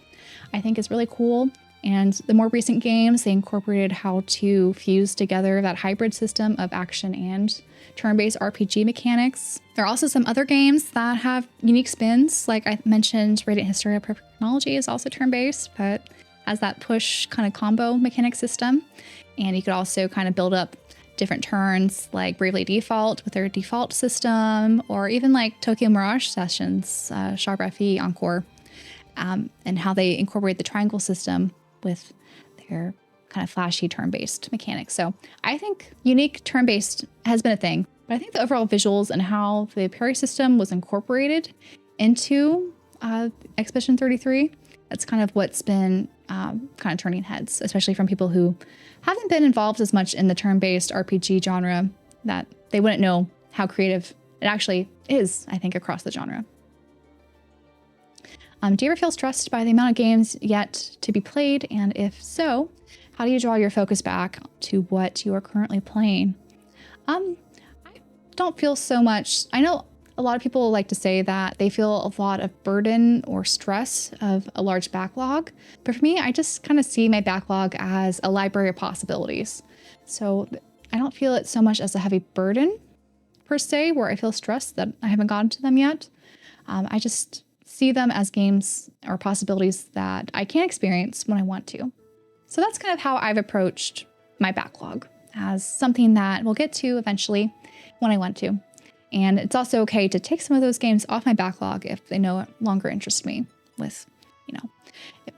I think is really cool. And the more recent games, they incorporated how to fuse together that hybrid system of action and turn-based RPG mechanics. There are also some other games that have unique spins. Like I mentioned, Radiant Historia Perfect Technology is also turn-based, but has that push kind of combo mechanic system. And you could also kind of build up different turns like Bravely Default with their default system, or even like Tokyo Mirage Sessions, Sharp FE Encore, and how they incorporate the triangle system with their kind of flashy turn-based mechanics. So I think unique turn-based has been a thing, but I think the overall visuals and how the parry system was incorporated into Expedition 33, that's kind of what's been kind of turning heads, especially from people who haven't been involved as much in the turn-based RPG genre, that they wouldn't know how creative it actually is, I think, across the genre. Do you ever feel stressed by the amount of games yet to be played? And if so, how do you draw your focus back to what you are currently playing? I don't feel so much. I know a lot of people like to say that they feel a lot of burden or stress of a large backlog. But for me, I just kind of see my backlog as a library of possibilities. So I don't feel it so much as a heavy burden per se, where I feel stressed that I haven't gotten to them yet. I just see them as games or possibilities that I can experience when I want to. So that's kind of how I've approached my backlog, as something that we'll get to eventually when I want to. And it's also okay to take some of those games off my backlog if they no longer interest me, with,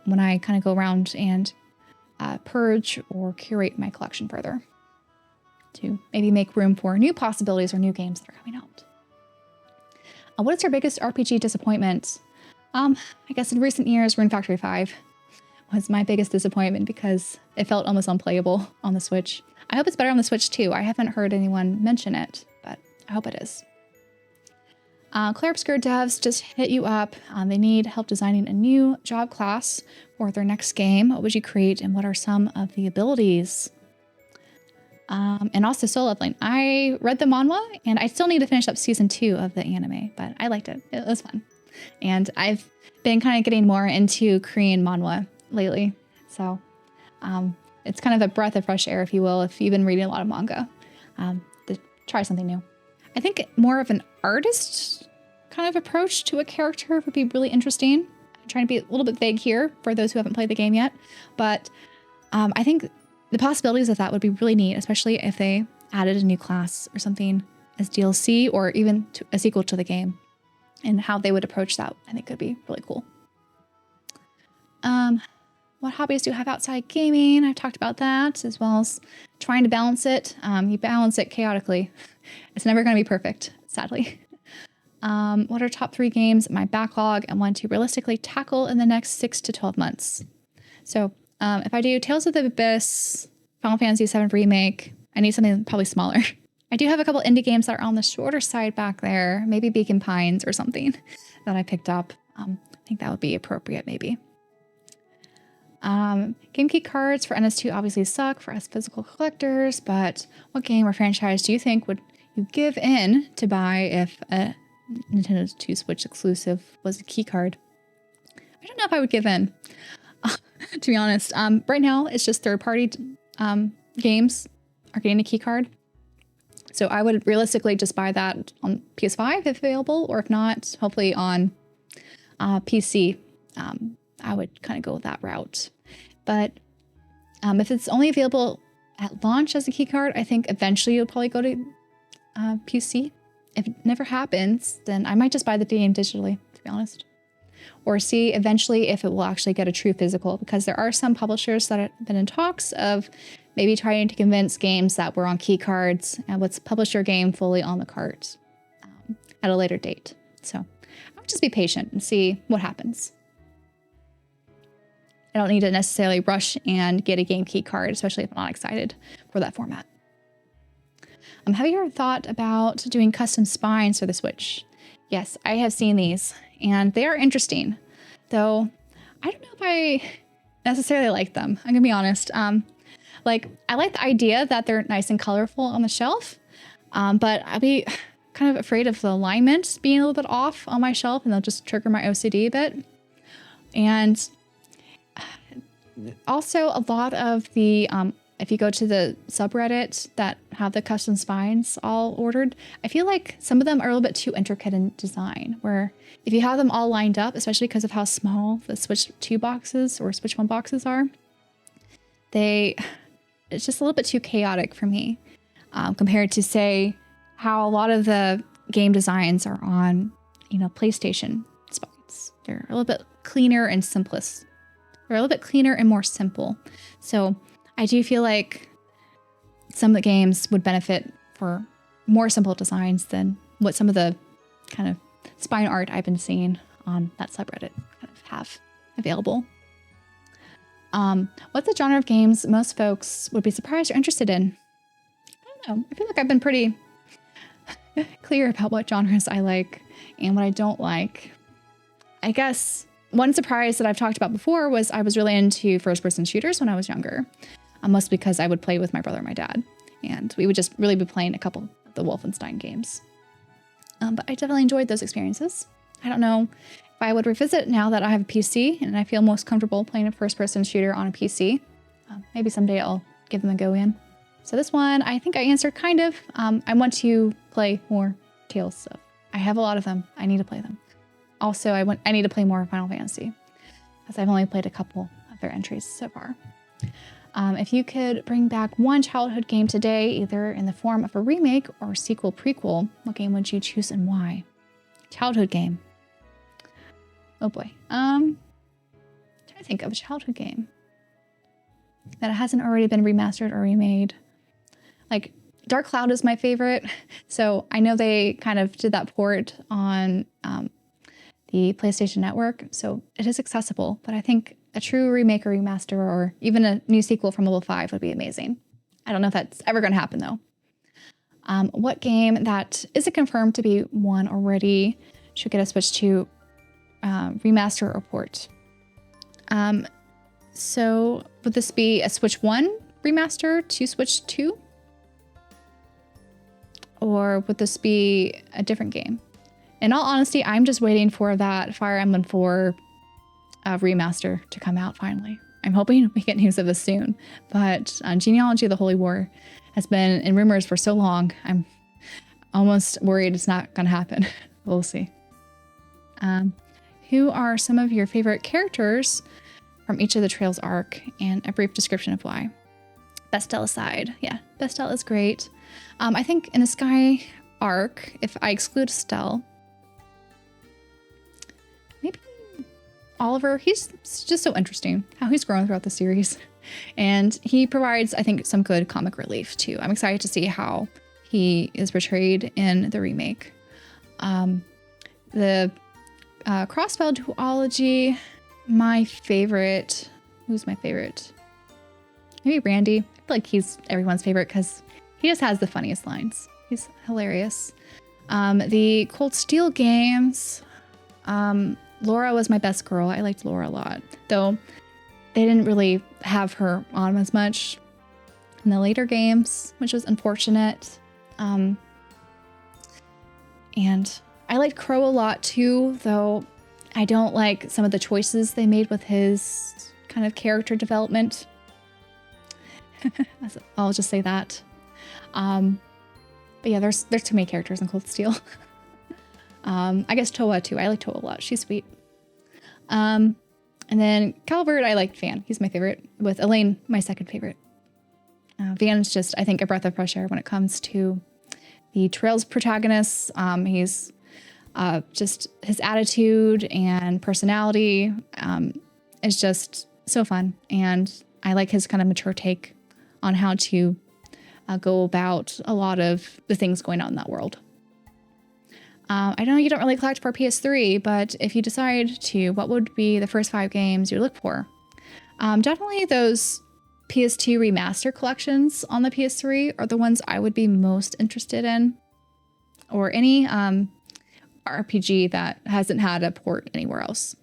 when I kind of go around and purge or curate my collection further to maybe make room for new possibilities or new games that are coming out. What is your biggest RPG disappointment? I guess in recent years, Rune Factory 5 was my biggest disappointment because it felt almost unplayable on the Switch. I hope it's better on the Switch too. I haven't heard anyone mention it, but I hope it is. Claire Obscure devs just hit you up. They need help designing a new job class for their next game. What would you create and what are some of the abilities? And also Soul Leveling. I read the manhwa and I still need to finish up season 2 of the anime, but I liked it. It was fun. And I've been kind of getting more into Korean manhwa lately. So it's kind of a breath of fresh air, if you will, if you've been reading a lot of manga, to try something new. I think more of an artist kind of approach to a character would be really interesting. I'm trying to be a little bit vague here for those who haven't played the game yet, but I think the possibilities of that would be really neat, especially if they added a new class or something as DLC or even a sequel to the game, and how they would approach that, I think could be really cool. What hobbies do you have outside gaming? I've talked about that, as well as trying to balance it. You balance it chaotically. It's never going to be perfect, sadly. What are top 3 games in my backlog and want to realistically tackle in the next 6 to 12 months? So if I do Tales of the Abyss, Final Fantasy VII Remake, I need something probably smaller. I do have a couple indie games that are on the shorter side back there, maybe Beacon Pines or something that I picked up. I think that would be appropriate, maybe. Game key cards for NS2 obviously suck for us physical collectors, but what game or franchise do you think would you give in to buy if a Nintendo 2 Switch exclusive was a key card? I don't know if I would give in, to be honest. Right now, it's just third-party games are getting a key card. So I would realistically just buy that on PS5 if available, or if not, hopefully on PC. I would kind of go that route. But if it's only available at launch as a key card, I think eventually you'll probably go to PC. If it never happens, then I might just buy the game digitally, to be honest. Or see eventually if it will actually get a true physical, because there are some publishers that have been in talks of maybe trying to convince games that were on key cards and let's publish your game fully on the cart at a later date. So I'll just be patient and see what happens. I don't need to necessarily rush and get a game key card, especially if I'm not excited for that format. Have you ever thought about doing custom spines for the Switch? Yes, I have seen these, and they are interesting, though I don't know if I necessarily like them. I'm gonna be honest. I like the idea that they're nice and colorful on the shelf, but I'll be kind of afraid of the alignment being a little bit off on my shelf, and they'll just trigger my OCD a bit. And also a lot of the, if you go to the subreddit that have the custom spines all ordered, I feel like some of them are a little bit too intricate in design, where if you have them all lined up, especially because of how small the Switch 2 boxes or Switch 1 boxes are, it's just a little bit too chaotic for me, compared to, say, how a lot of the game designs are on, PlayStation spines. They're a little bit cleaner and simplest. They're a little bit cleaner and more simple. So I do feel like some of the games would benefit for more simple designs than what some of the kind of spine art I've been seeing on that subreddit kind of have available. What's the genre of games most folks would be surprised or interested in? I don't know. I feel like I've been pretty clear about what genres I like and what I don't like. I guess one surprise that I've talked about before was I was really into first-person shooters when I was younger, mostly because I would play with my brother and my dad, and we would just really be playing a couple of the Wolfenstein games. But I definitely enjoyed those experiences. I don't know if I would revisit now that I have a PC and I feel most comfortable playing a first-person shooter on a PC. Maybe someday I'll give them a go in. So this one, I think I answered kind of. I want to play more Tales stuff. I have a lot of them. I need to play them. Also, I need to play more Final Fantasy, because I've only played a couple of their entries so far. If you could bring back one childhood game today, either in the form of a remake or sequel prequel, what game would you choose and why? Childhood game. Oh boy. I'm trying to think of a childhood game that hasn't already been remastered or remade. Like, Dark Cloud is my favorite. So I know they kind of did that port on the PlayStation Network, so it is accessible, but I think a true remake or remaster or even a new sequel from Level 5 would be amazing. I don't know if that's ever going to happen, though. What game that isn't confirmed to be one already should get a Switch 2 remaster or port? So would this be a Switch 1 remaster to Switch 2? Or would this be a different game? In all honesty, I'm just waiting for that Fire Emblem 4 remaster to come out finally. I'm hoping we get news of this soon. But Genealogy of the Holy War has been in rumors for so long, I'm almost worried it's not going to happen. We'll see. Who are some of your favorite characters from each of the Trails arc, and a brief description of why? Bestel aside. Yeah, Bestel is great. I think in the Sky arc, if I exclude Estelle, maybe Oliver, he's just so interesting how he's grown throughout the series. And he provides, I think, some good comic relief too. I'm excited to see how he is portrayed in the remake. The Crossbell duology, my favorite. Who's my favorite? Maybe Randy. I feel like he's everyone's favorite because he just has the funniest lines. He's hilarious. The Cold Steel games, Laura was my best girl. I liked Laura a lot, though they didn't really have her on as much in the later games, which was unfortunate. And I liked Crow a lot too, though I don't like some of the choices they made with his kind of character development. I'll just say that. But yeah, there's too many characters in Cold Steel. I guess Toa too. I like Toa a lot. She's sweet. And then Calvert, I liked Van. He's my favorite. With Elaine, my second favorite. Van's just, I think, a breath of fresh air when it comes to the Trails protagonists. He's just his attitude and personality is just so fun. And I like his kind of mature take on how to go about a lot of the things going on in that world. I know you don't really collect for PS3, but if you decide to, what would be the first 5 games you look for? Definitely those PS2 remaster collections on the PS3 are the ones I would be most interested in. Or any RPG that hasn't had a port anywhere else.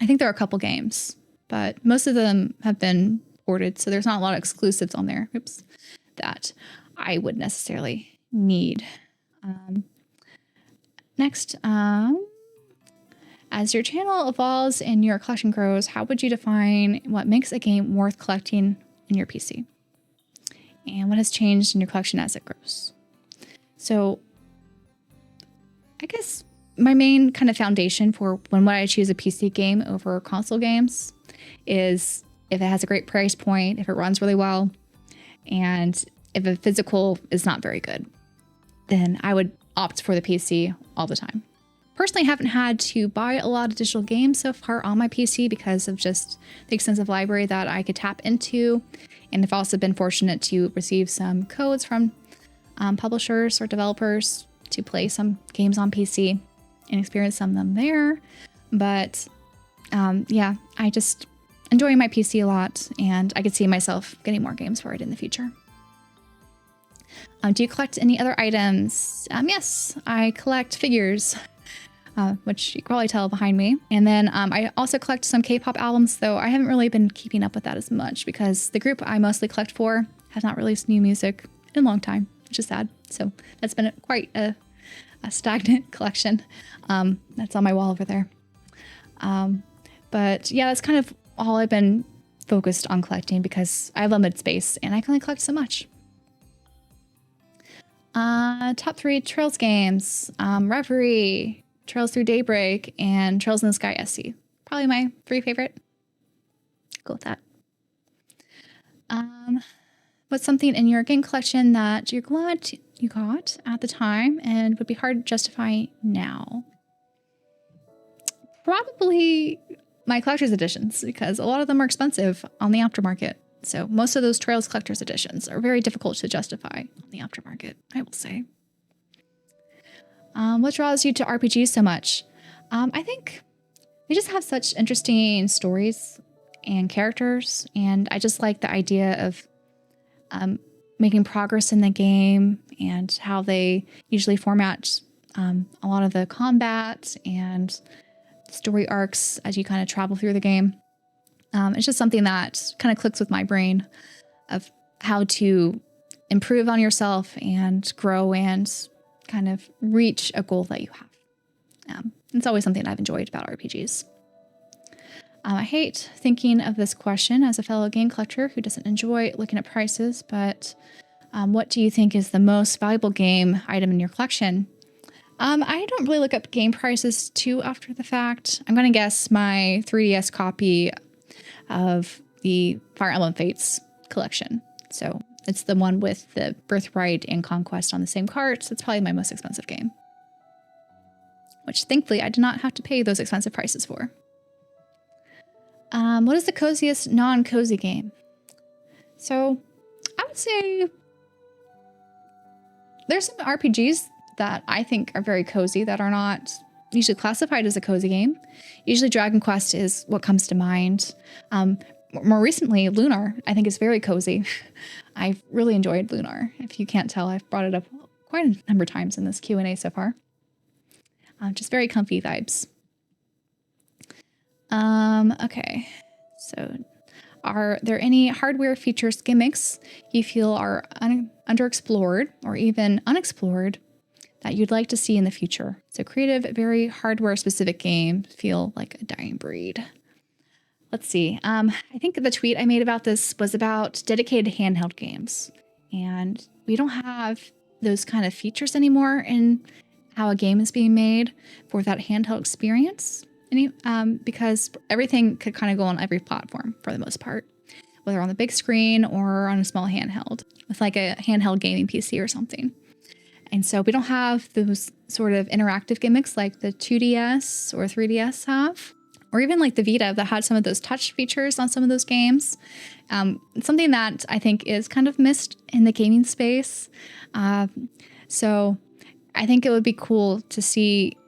I think there are a couple games, but most of them have been ported, so there's not a lot of exclusives on there. Oops. That I would necessarily need. Next, as your channel evolves and your collection grows, how would you define what makes a game worth collecting in your PC? And what has changed in your collection as it grows? So I guess my main kind of foundation for when I choose a PC game over console games is if it has a great price point, if it runs really well, and if a physical is not very good, then I would opt for the PC all the time. personally haven't had to buy a lot of digital games so far on my PC because of just the extensive library that I could tap into. And I've also been fortunate to receive some codes from publishers or developers to play some games on PC and experience some of them there. But yeah, I just enjoy my PC a lot, and I could see myself getting more games for it in the future. Do you collect any other items? Yes, I collect figures, which you can probably tell behind me. And then I also collect some K-pop albums, though I haven't really been keeping up with that as much because the group I mostly collect for has not released new music in a long time, which is sad. So that's been quite a stagnant collection. That's on my wall over there. But yeah, that's kind of all I've been focused on collecting because I have limited space and I can only collect so much. Top 3 Trails games, Reverie, Trails Through Daybreak, and Trails in the Sky SC. Probably my 3 favorite. Go with that. What's something in your game collection that you're glad you got at the time and would be hard to justify now? Probably my collector's editions, because a lot of them are expensive on the aftermarket. So most of those Trails collector's editions are very difficult to justify on the aftermarket, I will say. What draws you to RPGs so much? I think they just have such interesting stories and characters, and I just like the idea of making progress in the game and how they usually format a lot of the combat and story arcs as you kind of travel through the game. It's just something that kind of clicks with my brain of how to improve on yourself and grow and kind of reach a goal that you have. It's always something I've enjoyed about RPGs. I hate thinking of this question as a fellow game collector who doesn't enjoy looking at prices, but what do you think is the most valuable game item in your collection? I don't really look up game prices too after the fact. I'm going to guess my 3DS copy of the Fire Emblem Fates collection. So it's the one with the Birthright and Conquest on the same cart. So it's probably my most expensive game, which thankfully I did not have to pay those expensive prices for. What is the coziest non-cozy game? So I would say there's some RPGs that I think are very cozy that are not usually classified as a cozy game. Usually Dragon Quest is what comes to mind. More recently, Lunar, I think, is very cozy. I've really enjoyed Lunar. If you can't tell, I've brought it up quite a number of times in this Q&A so far. Just very comfy vibes. Okay, so are there any hardware features gimmicks you feel are underexplored or even unexplored that you'd like to see in the future? So creative, very hardware-specific games feel like a dying breed. Let's see. I think the tweet I made about this was about dedicated handheld games. And we don't have those kind of features anymore in how a game is being made for that handheld experience. Because everything could kind of go on every platform for the most part, whether on the big screen or on a small handheld with like a handheld gaming PC or something. And so we don't have those sort of interactive gimmicks like the 2DS or 3DS have, or even like the Vita that had some of those touch features on some of those games. Something that I think is kind of missed in the gaming space. So I think it would be cool to see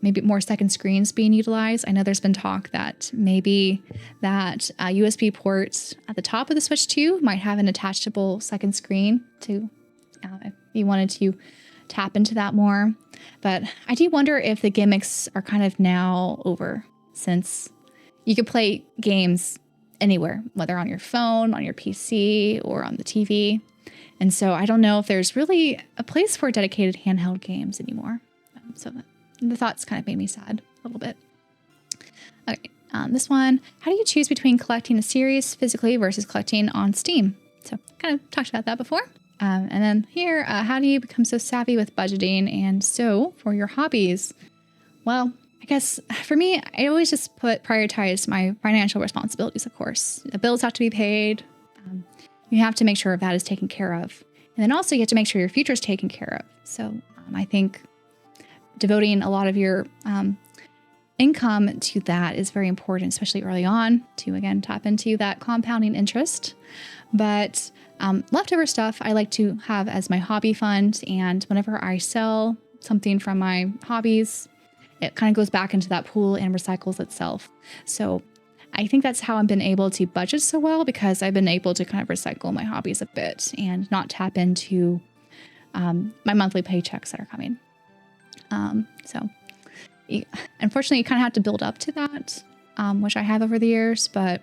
maybe more second screens being utilized. I know there's been talk that maybe that USB port at the top of the Switch 2 might have an attachable second screen to if you wanted to tap into that more. But I do wonder if the gimmicks are kind of now over, since you could play games anywhere, whether on your phone, on your PC, or on the TV. And so I don't know if there's really a place for dedicated handheld games anymore. So the thoughts kind of made me sad a little bit. Okay, this one, how do you choose between collecting a series physically versus collecting on Steam? So kind of talked about that before. And then here, how do you become so savvy with budgeting and so for your hobbies? Well, I guess for me, I always just prioritize my financial responsibilities, of course. The bills have to be paid. You have to make sure that is taken care of. And then also you have to make sure your future is taken care of. So I think devoting a lot of your income to that is very important, especially early on, to again tap into that compounding interest. But leftover stuff I like to have as my hobby fund, and whenever I sell something from my hobbies, it kind of goes back into that pool and recycles itself. So I think that's how I've been able to budget so well, because I've been able to kind of recycle my hobbies a bit and not tap into my monthly paychecks that are coming. Unfortunately, you kind of have to build up to that, which I have over the years, but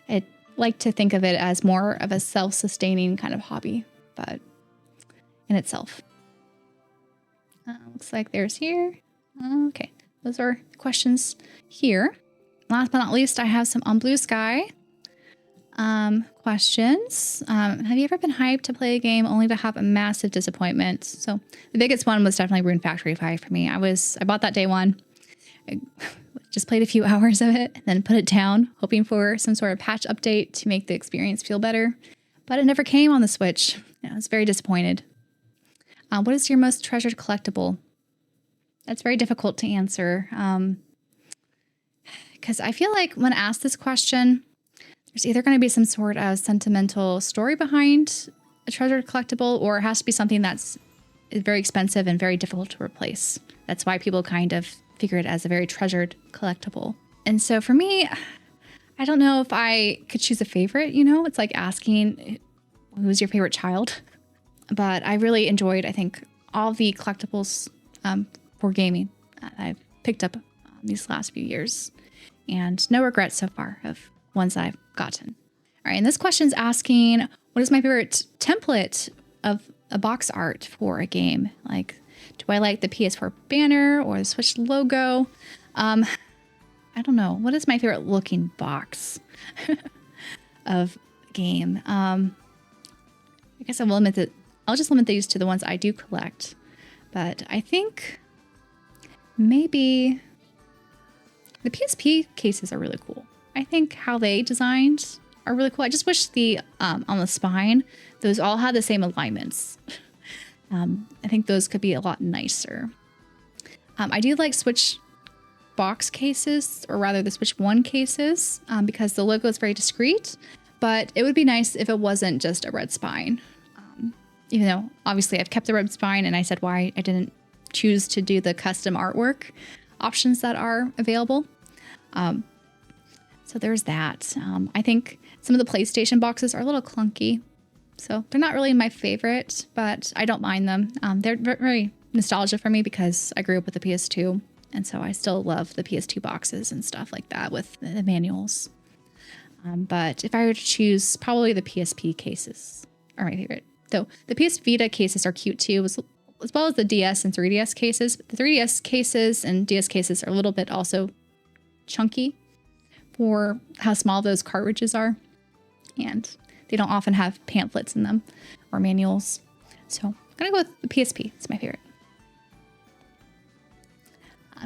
I like to think of it as more of a self-sustaining kind of hobby, but in itself. Looks like there's here. Okay, those are questions here. Last but not least, I have some on Bluesky questions. Have you ever been hyped to play a game only to have a massive disappointment? So the biggest one was definitely Rune Factory 5 for me. I bought that day one. I just played a few hours of it and then put it down, hoping for some sort of patch update to make the experience feel better. But it never came on the Switch. I was very disappointed. What is your most treasured collectible? That's very difficult to answer. Because I feel like when asked this question, there's either going to be some sort of sentimental story behind a treasured collectible, or it has to be something that's very expensive and very difficult to replace. That's why people kind of figure it as a very treasured collectible. And so for me, I don't know if I could choose a favorite, it's like asking who's your favorite child. But I really enjoyed, I think, all the collectibles for gaming I've picked up these last few years. And no regrets so far of ones I've gotten. All right, and this question's asking, what is my favorite template of a box art for a game? Like, do I like the PS4 banner or the Switch logo? I don't know. What is my favorite looking box of game? I guess I'll just limit these to the ones I do collect. But I think maybe the PSP cases are really cool. I think how they designed are really cool. I just wish the on the spine, those all had the same alignments. I think those could be a lot nicer. I do like Switch box cases, or rather the Switch 1 cases, because the logo is very discreet, but it would be nice if it wasn't just a red spine. Even though obviously I've kept the red spine, and I said why I didn't choose to do the custom artwork options that are available. So there's that. I think some of the PlayStation boxes are a little clunky, so they're not really my favorite, but I don't mind them. They're very nostalgia for me because I grew up with the PS2, and so I still love the PS2 boxes and stuff like that with the manuals. But if I were to choose, probably the PSP cases are my favorite. So the PS Vita cases are cute too, as well as the DS and 3DS cases. But the 3DS cases and DS cases are a little bit also chunky for how small those cartridges are. And they don't often have pamphlets in them or manuals. So I'm going to go with the PSP. It's my favorite.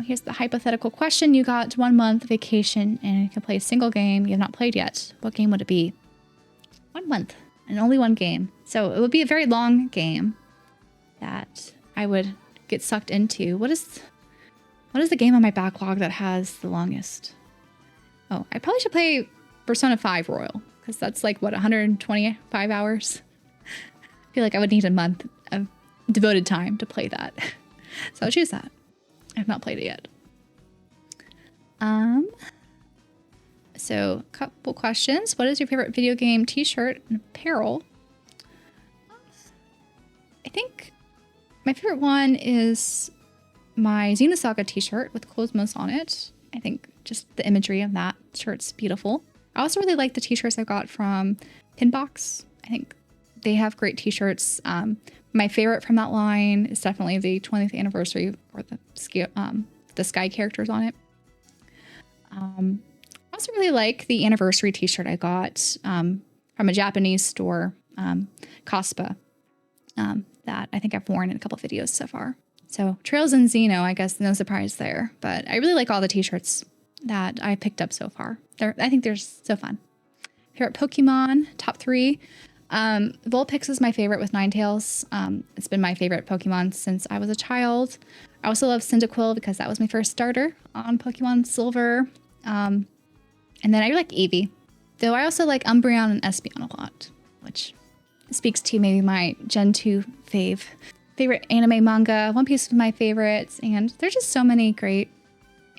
Here's the hypothetical question. You got 1 month vacation and you can play a single game you have not played yet. What game would it be? 1 month and only one game. So it would be a very long game that I would get sucked into. What is the game on my backlog that has the longest? Oh, I probably should play Persona 5 Royal, because that's like, 125 hours? I feel like I would need a month of devoted time to play that. So I'll choose that. I have not played it yet. So a couple questions. What is your favorite video game t-shirt and apparel? I think my favorite one is my Xenosaga t-shirt with Cosmos on it. I think just the imagery of that shirt's beautiful. I also really like the t-shirts I got from Pinbox. I think they have great t-shirts. My favorite from that line is definitely the 20th anniversary for the Sky characters on it. I also really like the anniversary t-shirt I got from a Japanese store, Kaspa, that I think I've worn in a couple of videos so far. So Trails and Xeno, I guess no surprise there, but I really like all the t-shirts that I picked up so far. I think they're so fun. Favorite Pokemon, top 3. Vulpix is my favorite with Ninetales. It's been my favorite Pokemon since I was a child. I also love Cyndaquil because that was my first starter on Pokemon Silver. And then I like Eevee. Though I also like Umbreon and Espeon a lot, which speaks to maybe my Gen 2 favorite anime manga. One Piece is my favorites, and there's just so many great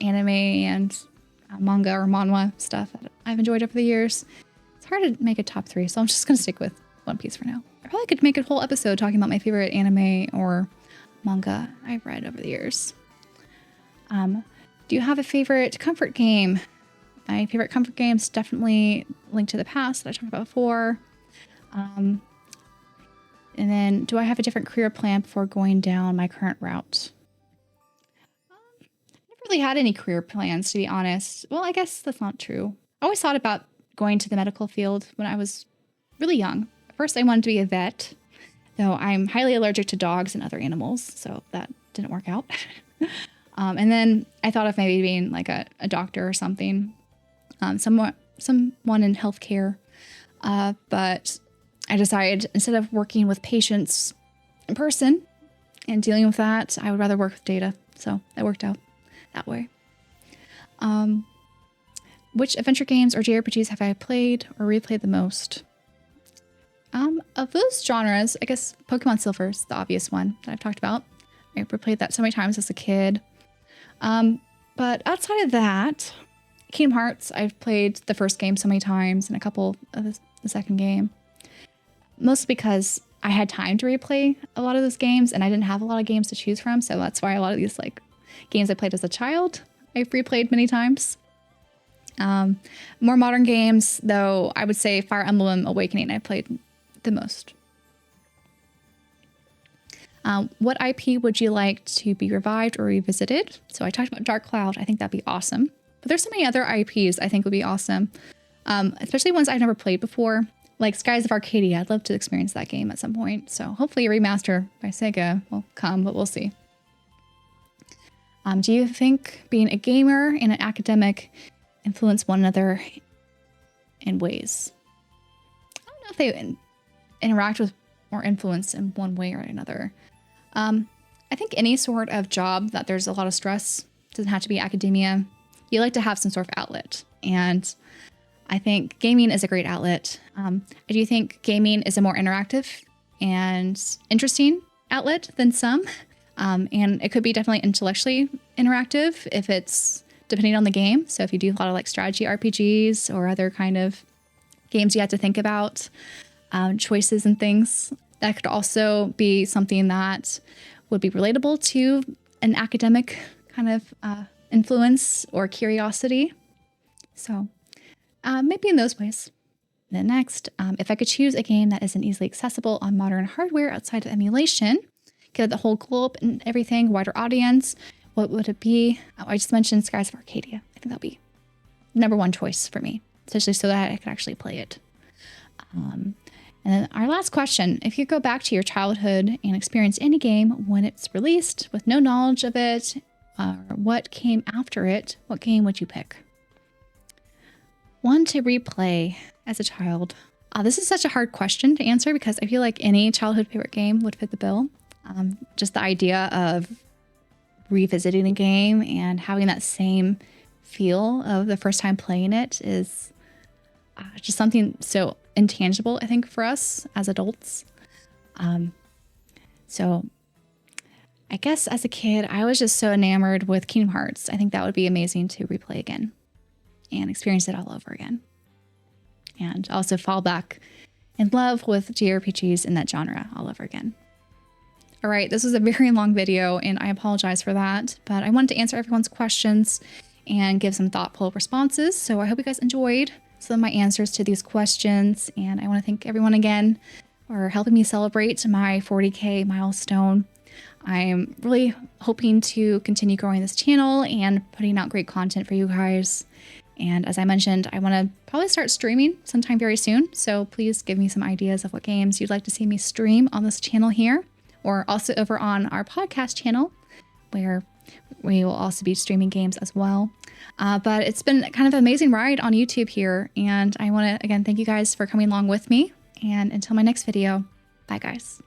anime and manga or manhwa stuff that I've enjoyed over the years. It's hard to make a top 3, so I'm just going to stick with One Piece for now. I probably could make a whole episode talking about my favorite anime or manga I've read over the years. Do you have a favorite comfort game? My favorite comfort game is definitely Link to the Past that I talked about before. And then, do I have a different career plan before going down my current route? I never really had any career plans, to be honest. Well, I guess that's not true. I always thought about going to the medical field when I was really young. At first, I wanted to be a vet, though I'm highly allergic to dogs and other animals, so that didn't work out. And then I thought of maybe being like a doctor or something, someone in healthcare. But I decided instead of working with patients in person and dealing with that, I would rather work with data. So that worked out that way. Which adventure games or JRPGs have I played or replayed the most? Of those genres, I guess Pokemon Silver is the obvious one that I've talked about. I replayed that so many times as a kid. But outside of that, Kingdom Hearts, I've played the first game so many times and a couple of the second game. Mostly because I had time to replay a lot of those games and I didn't have a lot of games to choose from. So that's why a lot of these like games I played as a child, I've replayed many times. More modern games, though, I would say Fire Emblem Awakening I played the most. What IP would you like to be revived or revisited? So I talked about Dark Cloud. I think that'd be awesome. But there's so many other IPs I think would be awesome, especially ones I've never played before, like Skies of Arcadia. I'd love to experience that game at some point. So hopefully a remaster by Sega will come, but we'll see. Do you think being a gamer and an academic influence one another in ways? I don't know if they interact with or influence in one way or another. I think any sort of job that there's a lot of stress, doesn't have to be academia. You like to have some sort of outlet. And I think gaming is a great outlet. I do think gaming is a more interactive and interesting outlet than some. And it could be definitely intellectually interactive if it's depending on the game. So if you do a lot of like strategy RPGs or other kind of games you have to think about choices and things, that could also be something that would be relatable to an academic kind of influence or curiosity. So maybe in those ways. Then next, if I could choose a game that isn't easily accessible on modern hardware outside of emulation, give the whole globe and everything, wider audience, what would it be? Oh, I just mentioned Skies of Arcadia. I think that'll be number one choice for me, especially so that I could actually play it. And then our last question, if you go back to your childhood and experience any game when it's released with no knowledge of it, or what came after it, what game would you pick? One to replay as a child. This is such a hard question to answer because I feel like any childhood favorite game would fit the bill. Just the idea of revisiting a game and having that same feel of the first time playing it is just something so intangible, I think, for us as adults. So I guess as a kid, I was just so enamored with Kingdom Hearts. I think that would be amazing to replay again and experience it all over again. And also fall back in love with JRPGs in that genre all over again. All right, this was a very long video and I apologize for that, but I wanted to answer everyone's questions and give some thoughtful responses. So I hope you guys enjoyed some of my answers to these questions. And I want to thank everyone again for helping me celebrate my 40K milestone. I'm really hoping to continue growing this channel and putting out great content for you guys. And as I mentioned, I want to probably start streaming sometime very soon. So please give me some ideas of what games you'd like to see me stream on this channel here, or also over on our podcast channel, where we will also be streaming games as well. But it's been kind of an amazing ride on YouTube here. And I want to, again, thank you guys for coming along with me. And until my next video, bye guys.